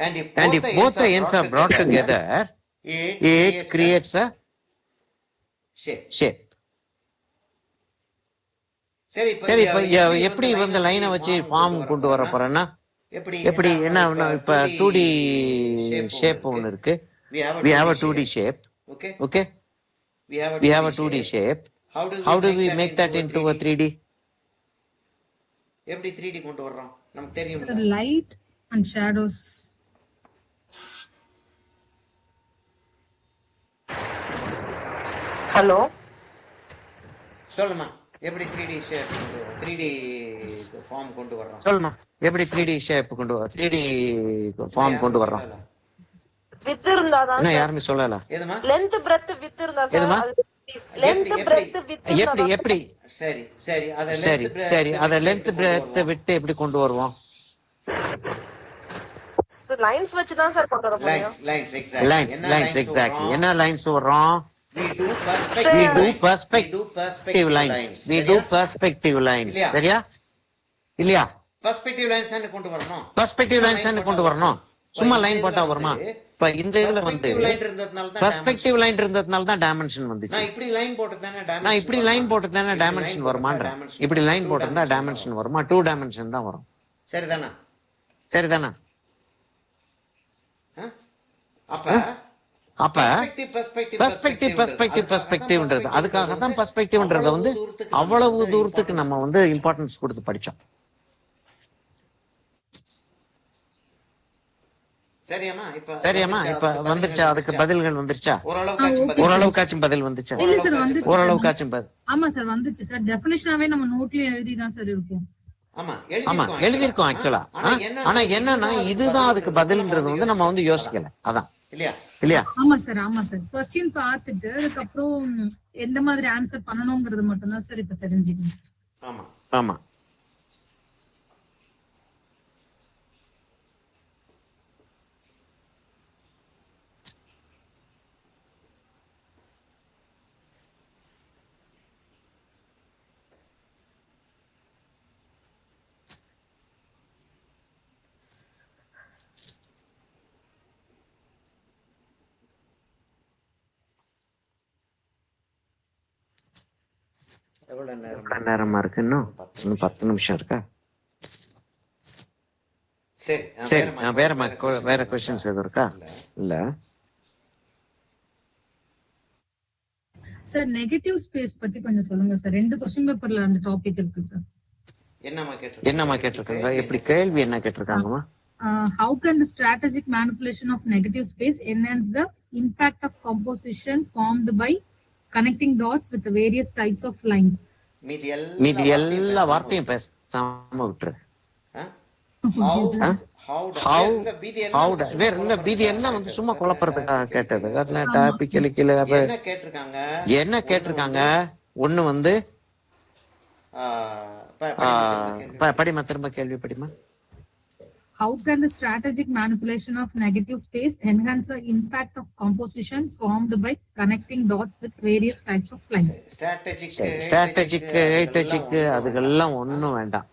And if both the ends are brought together, it creates a shape. சரி, இப்ப எப்படி வந்து லைனை வச்சு ஃபார்ம் கொண்டு வர போறேன்னா எப்படி என்ன? இப்ப 2D ஷேப் ஒன்னு இருக்கு. We have a 2D shape. Okay? We have a 2D shape. How do we make that into a 3D? எப்படி 3D கொண்டு வர்றோம் நமக்கு தெரியும். Sir, light and shadows. Hello சொல்லுமா, எப்படி 3D ஷேப் 3D ஃபார்ம் கொண்டு வர்றோம்? சொல்லுமா, எப்படி 3D ஷேப் கொண்டு வர 3D ஃபார்ம் கொண்டு வர்றோம்? வித் இருந்தா தான் என்ன யாருமே சொல்லல. எதுமா? லெந்த் பிரெத் வித் இருந்தா சார். லெந்த் பிரெத் வித் எப்படி? சரி சரி, அத லெந்த் பிரெத் விட்டு எப்படி கொண்டு வருவோம்? சார் லைன்ஸ் வச்சு தான் சார் கொண்டு வர முடியும். Lines exactly. என்ன லைன்ஸ் வர்றோம்? We do perspective lines. சரியா இல்லையா? பெர்ஸ்பெக்டிவ் லைன்ஸ் கொண்டு வரணும். பெர்ஸ்பெக்டிவ் லைன்ஸ் கொண்டு வரணும். சும்மா லைன் போட்டா வருமா? இப்ப இந்த இதுல வந்து பெர்ஸ்பெக்டிவ் லைன் இருந்ததுனால தான் டைமென்ஷன் வந்துச்சு. நான் இப்படி லைன் போட்டு தானே டைமென்ஷன் வருமான்ற. இப்படி லைன் போட்டிருந்தா டைமென்ஷன் வருமா? 2 டைமென்ஷன் தான் வரும். சரிதானா? அப்ப பெர்ஸ்பெக்டிவ்ன்றது அதுக்காக தான் பெர்ஸ்பெக்டிவ்ன்றத வந்து அவ்வளவு தூரத்துக்கு நம்ம வந்து இம்பார்ட்டன்ஸ் கொடுத்து படிச்சோம். சரியாமா? இப்ப வந்துருச்சா? அதுக்கு பதில்கள் வந்துருச்சா? ஓரளவுக்காச்சும் பதில் வந்துச்சா? ஓரளவுக்காச்சும் பதில். ஆமா சார், வந்துச்சு சார். டெஃபினிஷனாவே நம்ம நோட்லயே எழுதி தான் சார் இருக்கும். ஆமா, எழுதிருக்கோம் ஆக்சுவலா. ஆனா என்னன்னா இதுதான் அதுக்கு பதில்ன்றது வந்து நம்ம வந்து யோசிக்கல. அதான் இல்லையா? ஆமா சார். क्वेश्चन பார்த்துட்டு அதுக்கப்புறம் எந்த மாதிரி ஆன்சர் பண்ணணும்ங்கிறது மட்டும் தான் சார் இப்ப தெரிஞ்சுக்கணும். ஆமா. எவ்வளவு நேரமா இருக்கு? இன்னும் 10 நிமிஷம் இருக்கா? சரி, வேற கொஸ்டின்ஸ் எதுவும் இருக்கா? இல்ல சார் நெகட்டிவ் ஸ்பேஸ் பத்தி கொஞ்சம் சொல்லுங்க சார். 2 क्वेश्चन பேப்பர்ல அந்த டாபிக் இருக்கு சார். என்னமா கேட்டிருக்காங்க? எப்படி கேள்வி என்ன கேட்டிருக்காங்கம்மா? How can the strategic manipulation of negative space enhance the impact of composition formed by connecting dots with the various types of lines? மீதி எல்லா வார்த்தையும் பேசாம விட்டுரு. வேற இல்ல, மீதி எல்லாம் வந்து சும்மா குழப்பறதுக்காக கேட்டது. டாபிக் என்ன கேட்டிருக்காங்க? ஒண்ணு வந்து படிமா, திரும்ப கேள்வி படிமா. How can the strategic manipulation of negative space enhance the impact of composition formed by connecting dots with various types of lines? Strategic அதுக்கெல்லாம் ஒண்ணும் வேண்டாம்.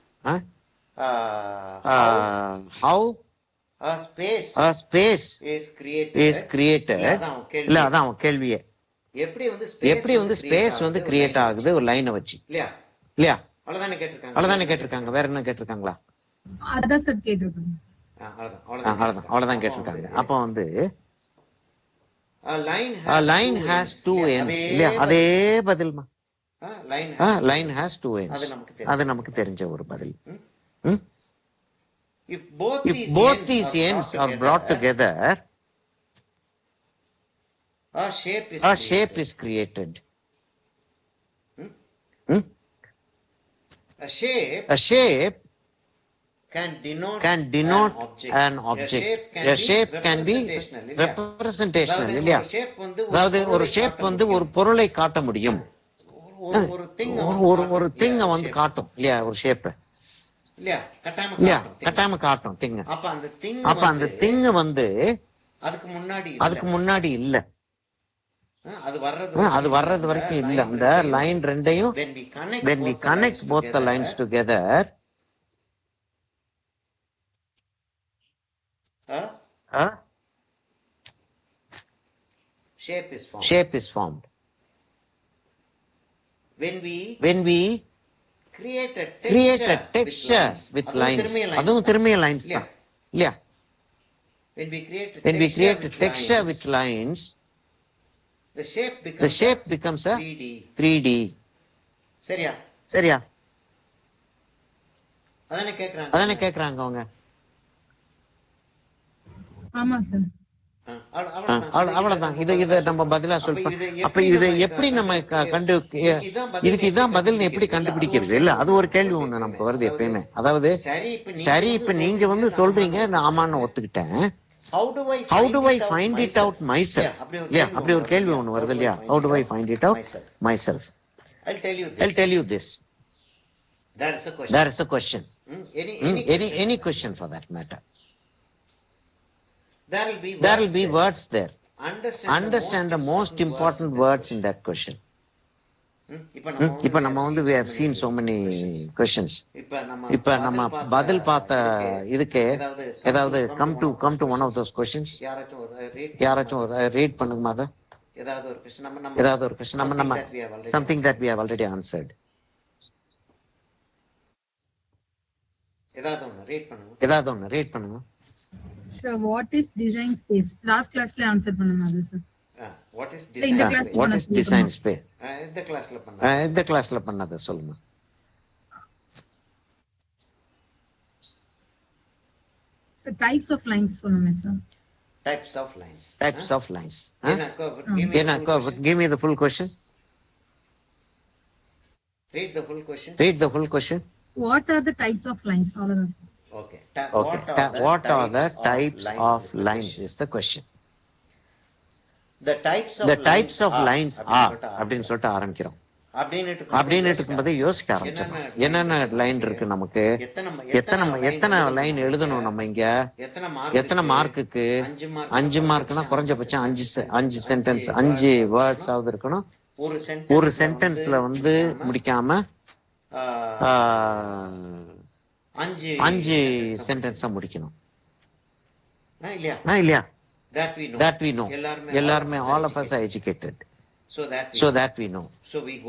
How a space is created. இல்ல, அதான் கேள்வியே. எப்படி வந்து ஸ்பேஸ் வந்து கிரியேட் ஆகுது ஒரு லைனை வச்சு, இல்லையா? அவ்வளவுதானே கேட்டிருக்காங்க. வேற என்ன கேட்டிருக்காங்களா? அதான் சார் கேட்டிருக்காங்க. அவ்வளவுதான் கேட்டிருக்காங்க. அப்ப வந்து லைன் has two ends, இல்லையா? அதே பதில்மா. Line has two ends. அது நமக்கு தெரிஞ்ச ஒரு பதில். If both these ends are brought together, a shape is created. A shape can denote an object. A shape can be representational, இல்லையா? அதாவது ஒரு ஷேப் வந்து ஒரு பொருளை காட்ட முடியும். ஒரு திங்க வந்து காட்டும், இல்லையா? ஒரு ஷேப் இல்லையா, கட்டாம காட்டும் திங்க. அப்ப அந்த திங்க வந்து அதுக்கு முன்னாடி இல்ல, அது வர்றது வரைக்கும் இல்ல. அந்த லைன் ரெண்டையும் when we connect both the lines together, shape is formed. When we create a texture with lines, அதுவும் திரும்பிய lines தான், இல்லையா? When we create a texture with lines, the shape becomes a 3D. சரியா? அதானே கேக்குறாங்க அவங்க. ஆமா சார். அவ்வளவுதான். இத நம்ம பதிலா சொல்றோம். அப்ப இதை எப்படி நம்ம இதுக்கு இதான் பதில் எப்படி கண்டுபிடிக்கிறது? இல்ல, அது ஒரு கேள்வி ஒண்ணு நமக்கு வருது எப்பயுமே. அதாவது சரி, இப்ப நீங்க வந்து சொல்றீங்க, நான் ஆமான்னு ஒத்துக்கிட்டேன். How do I find it out myself? இல்லையா? அப்படி ஒரு கேள்வி ஒண்ணு வருது, இல்லையா? How do I find it out myself? I'll tell you this. There is a question. Any question for that matter. There will be words there. Understand the most important words in that question. இப்ப நம்ம வந்து we have seen so many questions. இப்ப நம்ம பதில் பார்த்த இதுக்கு ஏதாவது come to one of those questions. யாராச்சும் ரீட் பண்ணுங்க. அத ஏதாவது ஒரு question நம்ம something that we have already answered. ஏதாவது ஒன்னு ரீட் பண்ணுங்க. Sir, what is design space? Last class la answer பண்ணனாது sir. What is design space? இந்த கிளாஸ்ல பண்ணாத சொல்லுங்க. So types of lines சொல்லுங்க sir. Types of lines. Give me the full question. Read the full question. What are the types of lines? All of them. Okay. What are the types of lines is the question. The types of lines are அப்படின்னு சொல்லிட்டு ஆரம்பிக்கிறோம். அப்படின்னு இருக்கும்போது யோசிக்க ஆரம்பிச்சோம். என்னென்ன line இருக்கு நமக்கு, எத்தனை லைன் எழுதணும் நம்ம இங்க, எத்தனை மார்க்குக்கு. 5 மார்க்னா குறைஞ்சபட்சம் 5 சென்டென்ஸ், 5 வேர்ட்ஸ் ஆகுது இருக்கணும். ஒரு சென்டென்ஸ்ல வந்து முடிக்காம 5 சென்டென்ஸா முடிக்கணும், இல்லையா? That we know. எல்லாருமே all of us are educated. So that we know.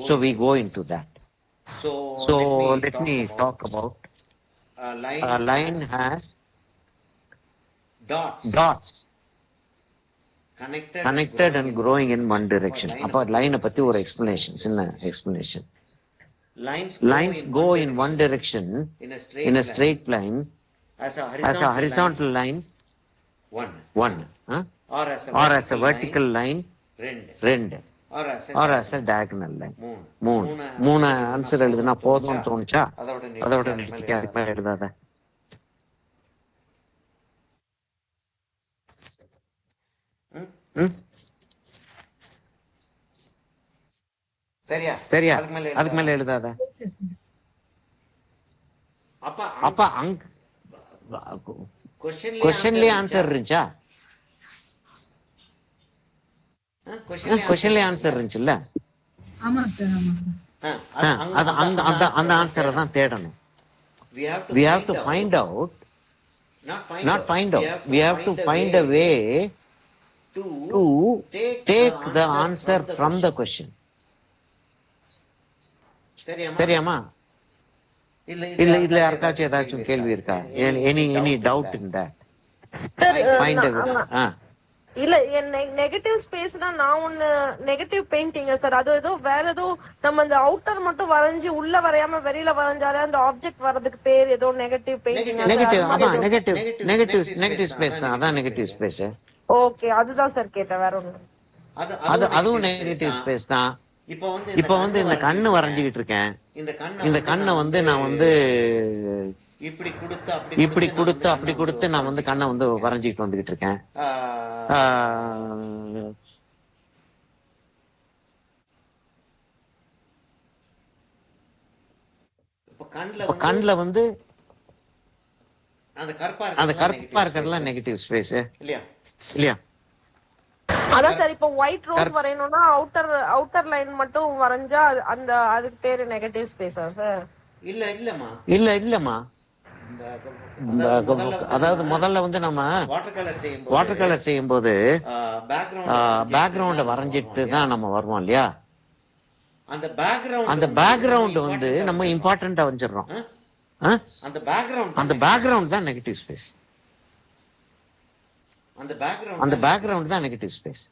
So we go into that. So let me talk about a line has dots connected and growing in one direction. அப்ப line பத்தி ஒரு explanation, சின்ன explanation. Lines go in one direction in a straight line as a horizontal line, one, huh? Or as a vertical line, ரெண்டு, or as a diagonal line, மூணு answer எழுதுனா போதும்னு தோணுச்சா? அதோட நிறுத்திக்க, அதுக்கு மேல எழுதாத. சரியா? அதுக்கு மேல எழுதாத. அப்ப அங்க கொஸ்டின்லயே ஆன்சர் இருந்துச்சா? கொஸ்டின்லயே ஆன்சர் இருந்துச்சுல்ல? ஆமா சார். அந்த ஆன்சரை தான் தேடணும். We have to find out, not find out, we have to find a way to take the answer from the question. சரியாமா? இதுல யாருக்காச்சும் ஏதாச்சும் கேள்வி இருக்கா? Any doubt in that? Find a way. இல்ல நெகட்டிவ் ஸ்பேஸ்னா நான் ஒண்ணு நெகட்டிவ் பெயிண்டிங் சார். அது ஏதோ வேற ஏதோ நம்ம அந்த அவுட்டர் மட்டும் வரைஞ்சி உள்ள வரையாம வெளியில வரைஞ்சாலே அந்த ஆப்ஜெக்ட் வர்றதுக்கு பேர் ஏதோ நெகட்டிவ் பெயிண்டிங். நெகட்டிவ் ஸ்பேஸ் தான். அதான் நெகட்டிவ் ஸ்பேஸ். ஓகே, அதுதான் சார் கேட்டேன், வேற ஒண்ணு. அதுவும் நெகட்டிவ் ஸ்பேஸ் தான். இப்ப வந்து இந்த கண்ணு வரைஞ்சிக்கிட்டு இருக்கேன். இந்த கண்ணை வந்து நான் வந்து இப்படி கொடுத்து அப்படி கொடுத்து நான் வந்து கண்ணை வந்து வரைஞ்சிட்டு வந்துகிட்டு இருக்கேன். கண்ணுல வந்து அந்த கருப்பா இருக்கிறதுலாம் நெகட்டிவ் ஸ்பேஸ் இல்லையா? அதான் சார், இப்போ ஒயிட் ரோஸ் வரையணும்னா அவுட்டர் லைன் மட்டும் வரைஞ்சா அந்த அதுக்கு பேரு நெகட்டிவ் ஸ்பேஸா சார்? இல்லம்மா. அதாவது முதல்ல வந்து நம்ம வாட்டர் கலர் செய்யும் போது பேக்ரவுண்ட வரைஞ்சிட்டு தான் நம்ம வருவோம் இல்லையா? அந்த பேக்ரவுண்ட் வந்து நம்ம இம்பார்ட்டன்டா வச்சிடறோம். அந்த பேக்ரவுண்ட் தான் நெகட்டிவ் ஸ்பேஸ். அந்த பேக்ரவுண்ட் தான் நெகட்டிவ் ஸ்பேஸ்.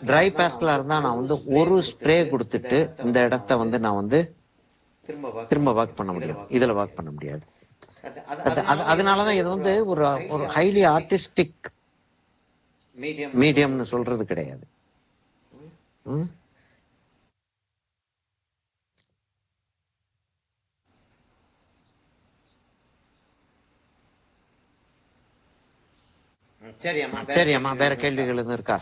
ட்ரை பேஸ்டலா இருந்தா நான் வந்து ஒரு ஸ்ப்ரே கொடுத்துட்டு இந்த இடத்த வந்து நான் வந்து திரும்ப ஒர்க் பண்ண முடியும். இதுல ஒர்க் பண்ண முடியாது. அதனாலதான் இது வந்து ஒரு ஹைலி ஆர்டிஸ்டிக் மீடியம்னு சொல்றது கிடையாது. சரியாம்மா, வேற கேள்விகள் எதுவும் இருக்கா?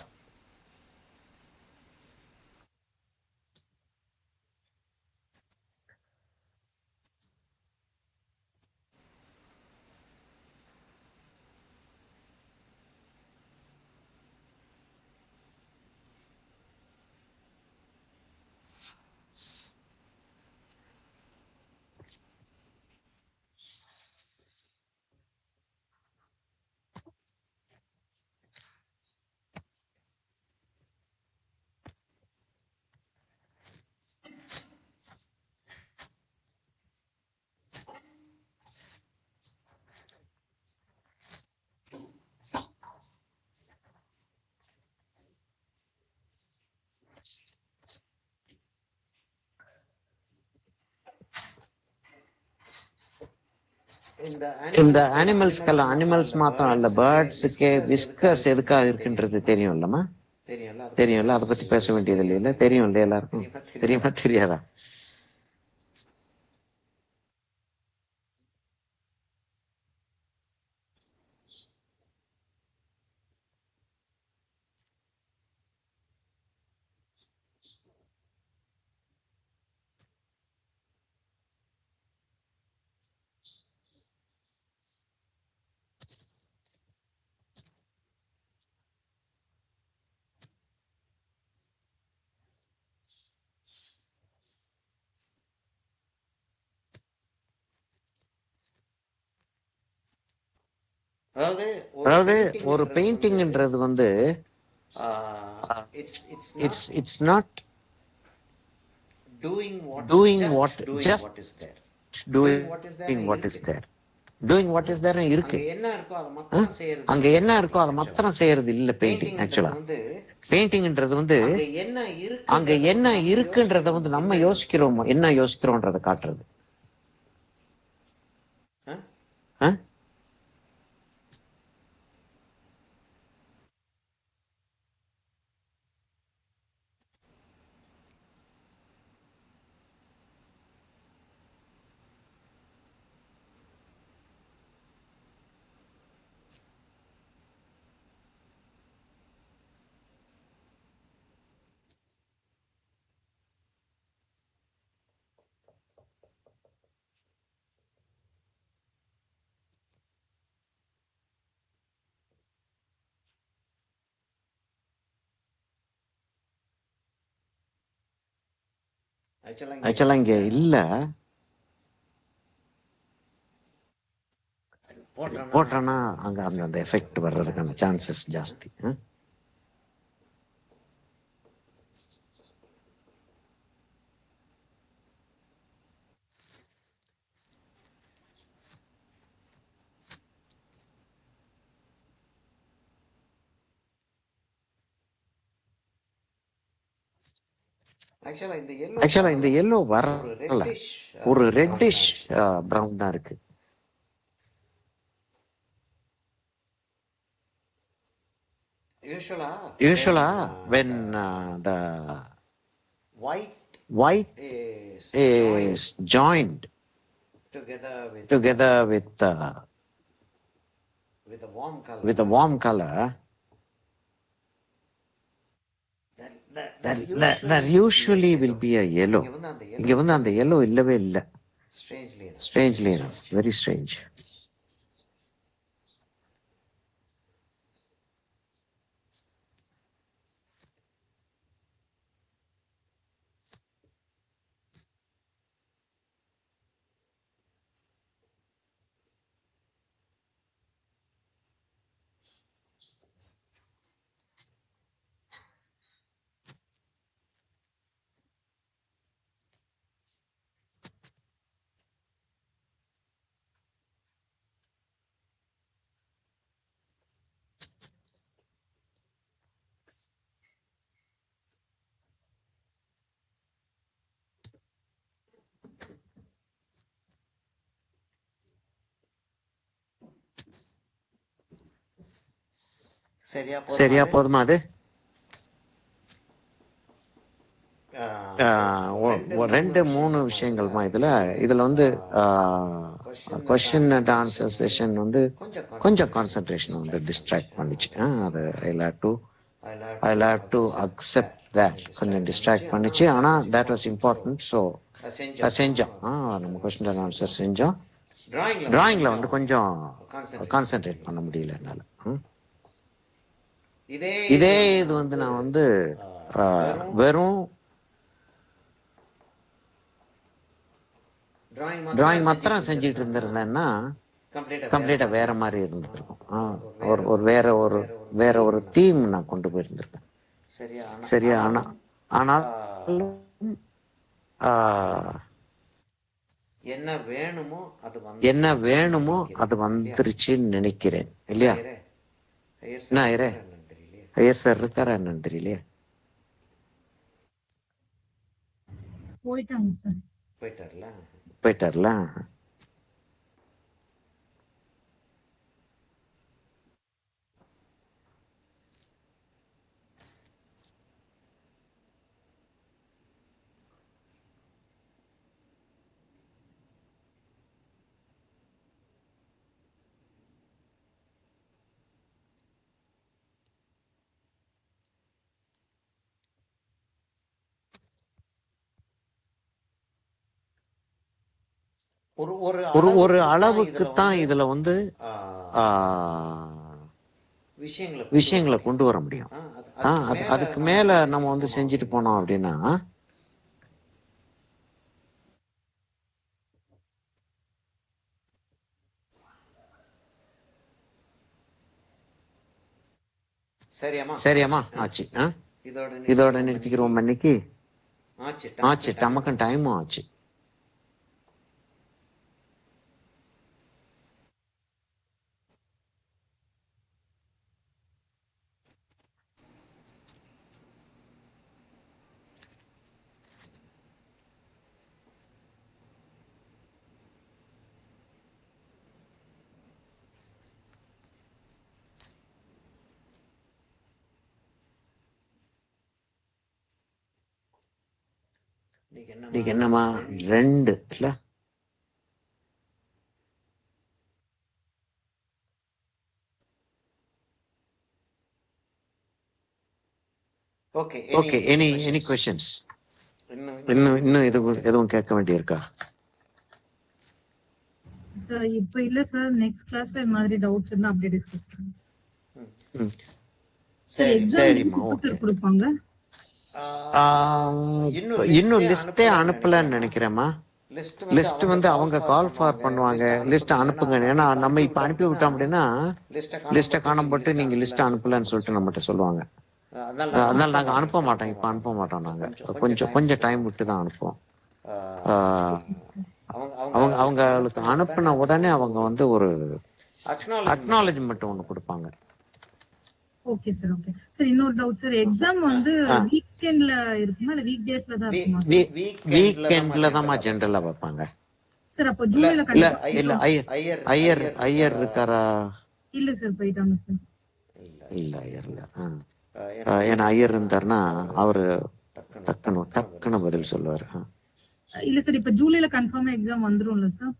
இந்த அனிமல்ஸ் மாத்திரம் இல்ல, பேர்ட்ஸுக்கு விஸ்கஸ் எதுக்காக இருக்குன்றது தெரியும் இல்லம்மா? தெரியும்ல, அதை பத்தி பேச வேண்டியது இல்லையில? தெரியும் இல்லையா எல்லாருக்கும்? தெரியுமா தெரியாதா? அதாவது ஒரு பெயிண்டிங்ன்றது வந்து it's not doing what just doing what is there. Doing what is there இருக்கு. அங்க என்ன இருக்கோ அதை மாத்திரம் செய்யறது இல்ல பெயிண்டிங். ஆக்சுவலா பெயிண்டிங்ன்றது வந்து அங்க என்ன இருக்குன்றத வந்து நம்ம யோசிக்கிறோமோ, என்ன யோசிக்கிறோன்றத காட்டுறது. ஆக்சுவலா இங்க இல்ல. போட்டோன்னா அங்க அந்த எஃபெக்ட் வர்றதுக்கான சான்சஸ் ஜாஸ்தி. ஆக்சுவலா இந்த எல்லோ வரல, ஒரு ரெட்டிஷ் பிரவுன் தான் இருக்கு. யூசுவலா when the white is joined together with a warm color, there usually will be a yellow. இங்க வந்து அந்த yellow இல்லவே இல்லை. Strangely enough, very strange. சரியா போதுமா அது? ரெண்டு மூணு விஷயங்கள்மா இதுல வந்து கொஸ்டின் அண்ட் ஆன்சர் செஷன் வந்து கொஞ்சம் கான்சென்ட்ரேஷன் வந்து டிஸ்ட்ராக்ட் பண்ணிச்சு. அது I have to accept that. கொஞ்சம் டிஸ்ட்ராக்ட் பண்ணிச்சு. ஆனா தட் வாஸ் இம்பார்ட்டன்ட். ஸோ செஞ்சோம். நம்ம கொஸ்டின் அண்ட் ஆன்சர் செஞ்சோம். டிராயிங்ல வந்து கொஞ்சம் கான்சென்ட்ரேட் பண்ண முடியல என்னால. இதே இது வந்து நான் வந்து வெறும் டிராயிங் மாத்திரம் செஞ்சுட்டு இருந்திருந்தேன்னா கம்ப்ளீட்டா வேற மாதிரி இருந்திருக்கும். வேற ஒரு தீம் நான் கொண்டு போயிருந்திருப்பேன். சரியா? ஆனாலும் என்ன வேணுமோ அது வந்துருச்சுன்னு நினைக்கிறேன். இல்லையா? என்ன ஐயர் சார் இருக்காரா என்னன்னு தெரியலையே. போயிட்டாங்க சார். போயிட்டார்ல. ஒரு அளவுக்கு தான் இதுல வந்து விஷயங்களை கொண்டு வர முடியும். அதுக்கு மேல நம்ம வந்து செஞ்சுட்டு போனோம் அப்படின்னா சரியாம்மா ஆச்சு. இதோட நிறுத்திக்கிறோம் இன்னைக்கு. ஆச்சு, நமக்கும் டைமும் ஆச்சு. இன்னைக்கு என்னம்மா 2 இல்ல? Okay, any questions? இன்னும் எதுவும் கேட்க வேண்டியிருக்கா? சார் இப்போ இல்ல சார், நெக்ஸ்ட் கிளாஸ்ல இந்த மாதிரி டவுட்ஸ் இருந்தா அப்படியே டிஸ்கஸ் பண்ணுங்க. சரிம்மா, ஓகே. கொடுப்பாங்க. இன்னும் லிஸ்டே அனுப்பலன்னு நினைக்கிறேம்மா. லிஸ்ட் வந்து அவங்க கால் ஃபார் பண்ணுவாங்க, லிஸ்ட் அனுப்புங்க. ஏன்னா நம்ம இப்ப அனுப்பி விட்டோம் அப்படின்னா லிஸ்ட்டை காணாம போட்டு நீங்க லிஸ்ட் அனுப்பலன்னு சொல்லிட்டு நம்மகிட்ட சொல்லுவாங்க. அதனால நாங்க அனுப்ப மாட்டோம், இப்ப அனுப்ப மாட்டோம். நாங்க கொஞ்சம் டைம் விட்டு தான் அனுப்புவோம். அவங்களுக்கு அனுப்பின உடனே அவங்க வந்து ஒரு அக்னாலஜ்மெண்ட் ஒண்ணு கொடுப்பாங்க. Okay sir, okay sir. இன்னொரு டவுட் சார், எக்ஸாம் வந்து வீக்கெண்ட்ல இருக்குமா இல்ல வீக் டேஸ்ல தான் இருக்குமா சார்? வீக்கெண்ட்ல தான் ஜெனரலா வைப்பாங்க சார். அப்போ ஜூலைல இல்ல ஐயர் இருக்காரா? இல்ல சார், போயிட்டாங்க சார். இல்ல ஐயர்ல. ஏன்னா ஐயர் இருந்தாருன்னா அவரு டக்குன்னு பதில் சொல்லுவாரு. இல்ல சார், இப்ப ஜூலைல கன்ஃபார்மா எக்ஸாம் வந்துரும்ல சார்?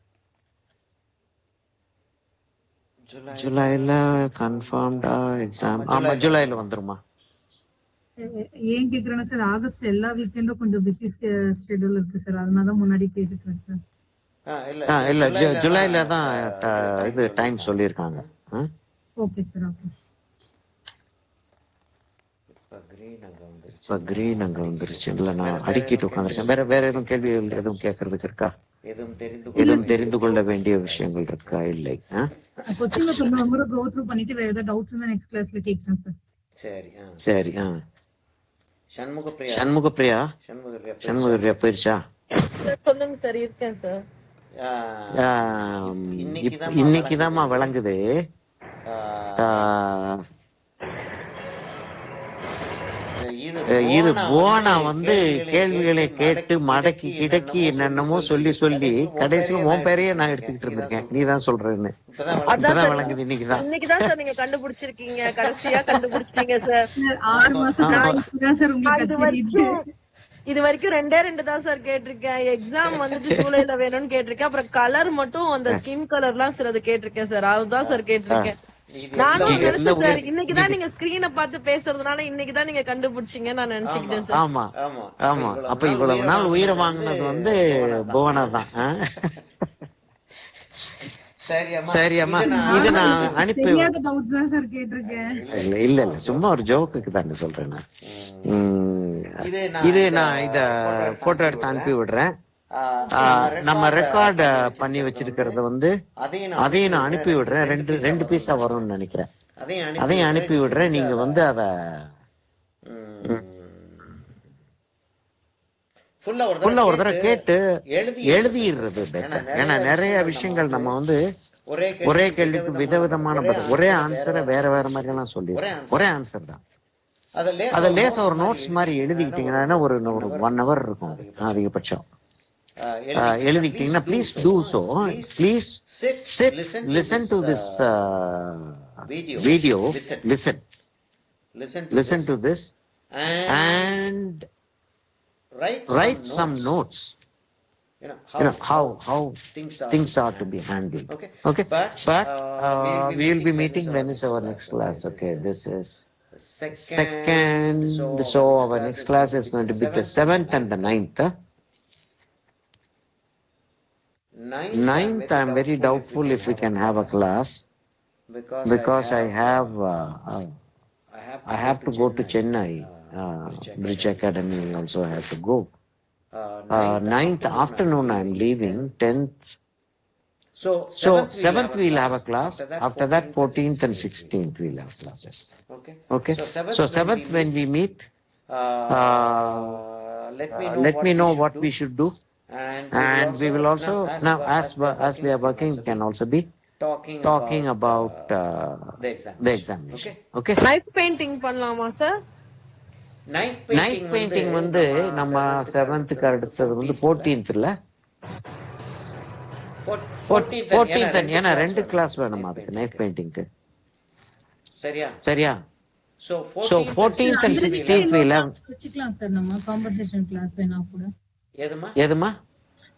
ஜூலைல கன்ஃபார்ம்டா எக்ஸாம்? ஆமா, ஜூலைல வந்துருமா. ஏன் கேக்குறேன்னா சார், ஆகஸ்ட் எல்லா வீக்கெண்டும் கொஞ்சம் பிஸி ஷெட்யூல் இருக்கு சார், அதனால முன்னாடி கேட்டுக்கிறேன் சார். இல்ல ஜூலைல தான் இது டைம் சொல்லியிருக்காங்க. Okay sir, okay. இப்ப கிரீன் அங்க வந்துருச்சு. இல்ல நான் அடிக்கிட்டு உட்காந்துருக்கேன். வேற எதுவும் கேள்வி எதுவும் கேட்கறதுக்கு இருக்கா? எதுவும் தெரிந்து கொள்ள வேண்டிய விஷயங்கள் இருக்கா? இல்லை. क्वेश्चन கொஞ்சம் நம்ம கோ த்ரூ பண்ணிட்டு வேற ஏதாவது டவுட்ஸ் இருந்தா நெக்ஸ்ட் கிளாஸ்ல கேக்குறேன் சார். சரி. சண்முகப்பிரியா போயிருச்சா? சொல்லுங்க சார். இருக்கேன் சார். இன்னைக்குதாம்மா விளங்குது. இது போனா வந்து கேள்விகளை கேட்டு மடக்கி கிடக்கி என்னென்னமோ சொல்லி கடைசியில உன் பேரையே நான் எடுத்துக்கிட்டு இருந்திருக்கேன். நீதான் சொல்றேன்னு இப்பதான் விளங்குது. இன்னைக்குதான் சார் நீங்க கண்டுபிடிச்சிருக்கீங்க. கடைசியா கண்டுபிடிச்சீங்க சார். 6 மாசம் சார் உங்களுக்கு இது வரைக்கும் 2 தான் சார் கேட்டிருக்கேன். எக்ஸாம் வந்துட்டு ஜூலைல வேணும்னு கேட்டிருக்கேன். அப்புறம் கலர் மட்டும் அந்த ஸ்கின் கலர்லாம் சார் அது கேட்டிருக்கேன் சார். அதுதான் சார் கேட்டிருக்கேன். நானும் நினைச்சேன் சார், இன்னைக்குதான் நீங்க ஸ்கிரீனை பார்த்து பேசுறதுனால இன்னைக்குதான் நீங்க கண்டுபிடிச்சீங்க நான் நினைச்சுக்கிட்டேன் சார். ஆமா. அப்ப இவ்வளவு நாள் உயிரை வாங்கினது வந்து புவனா தான். சரியாம்மா, இது நான் அனுப்பி இல்ல சும்மா ஒரு ஜோக்குக்கு தான் சொல்றேன். இது நான் இத போட்டோ எடுத்து அனுப்பி விடுறேன். நம்ம ரெக்கார்ட் பண்ணி வச்சிருக்கிறத வந்து அதையும் நான் அனுப்பி விடுறேன். ரெண்டு பீஸா வரும்னு நினைக்கிறேன். அதையும் அனுப்பி விடுறேன். நீங்க வந்து அத ஃபுல்லா ஒரு தடவை கேட்டு எழுதிடுறது பெட்டர். ஏன்னா நிறைய விஷயங்கள் நம்ம வந்து ஒரே கேள்விக்கு விதவிதமான பதில், ஒரே ஆன்சரை வேற மாதிரி எல்லாம் சொல்லி ஒரே ஆன்சர் தான். அத லேசா ஒரு நோட்ஸ் மாதிரி எழுதிக்கிட்டீங்கன்னா ஒரு 1 hour இருக்கும் அதிகபட்சம். எழுதிக்கிட்டீங்கன்னா please do so. Please sit, listen to this video, listen to this and write some notes. How things are to be handled. Okay. But we will be meeting. When is our next class? Okay, this is second. So our next class is going to be the 7th and the 9th. 9th, I'm very doubtful if we can have a class because I have to go to Chennai. Bridge Academy also I have to go. 9th afternoon I'm leaving. 10th. So 7th we'll have a class. After that 14th and 16th we'll have classes. Okay. So 7th when we meet, let me know what we should do. And we will also, now as we are working, we can also be talking about the examination. Okay. Knife painting பண்ணலாமா sir? Knife painting வந்து நம்ம 7th அடுத்தது வந்து 14th இல்ல 14th ஏன்னா 2 class வேணுமா அதுக்கு knife பெயிண்டிங்க்கு. சரியா? So 14th and 16th we will வச்சுக்கலாம் சார் நம்ம காம்படிஷன் கிளாஸ் வேணா கூட. எதுமா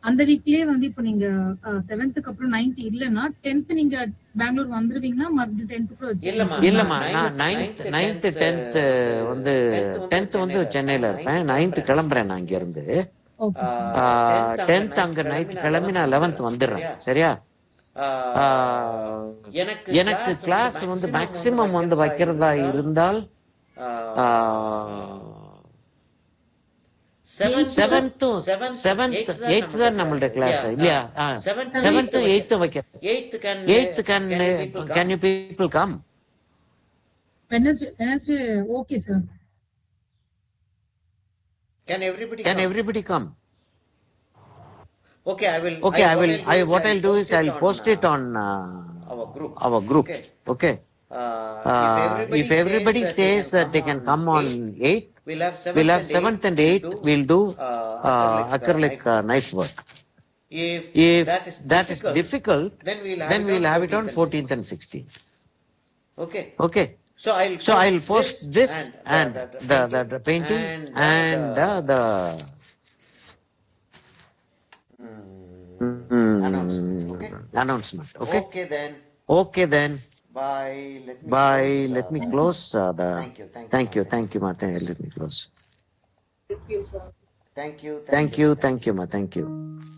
அந்த வீக்லயே வந்து இப்போ நீங்க 7th அப்புறம் 9th இல்லனா 10th நீங்க பெங்களூர் வந்துருவீங்கன்னா மறுபடியும் 10th கூட வச்சுக்கலாம். இல்லம்மா நான் 9th 10th வந்து 10th வந்து சென்னையில இருப்பேன். 9th கிளம்புறேன் நான் இங்க இருந்து. ஓகே. 10th அங்க நைட் கிளம்பி நான் 11th வந்துடுறேன். சரியா? எனக்கு கிளாஸ் வந்து மேக்சிமம் வந்து வைக்கிறதா இருந்தால் 7th 8th தான் நம்மளோட கிளாஸ் இல்லையா? 7th 8th வைக்க 8th can you people come? Wednesday okay sir. Can everybody come? Okay, I will. What I'll do is I'll post it on our group. Okay. If everybody says that they can come on 8th, we'll have 7th and 8th. We'll do acrylic knife work. If that is difficult, then we'll have it on 14th and 16th. Okay. So I'll post this and the painting and the announcement. Okay then. Bye. Let me close the. Thank you, ma. Let me close. Thank you sir. Thank you. Thank you, ma. Thank you.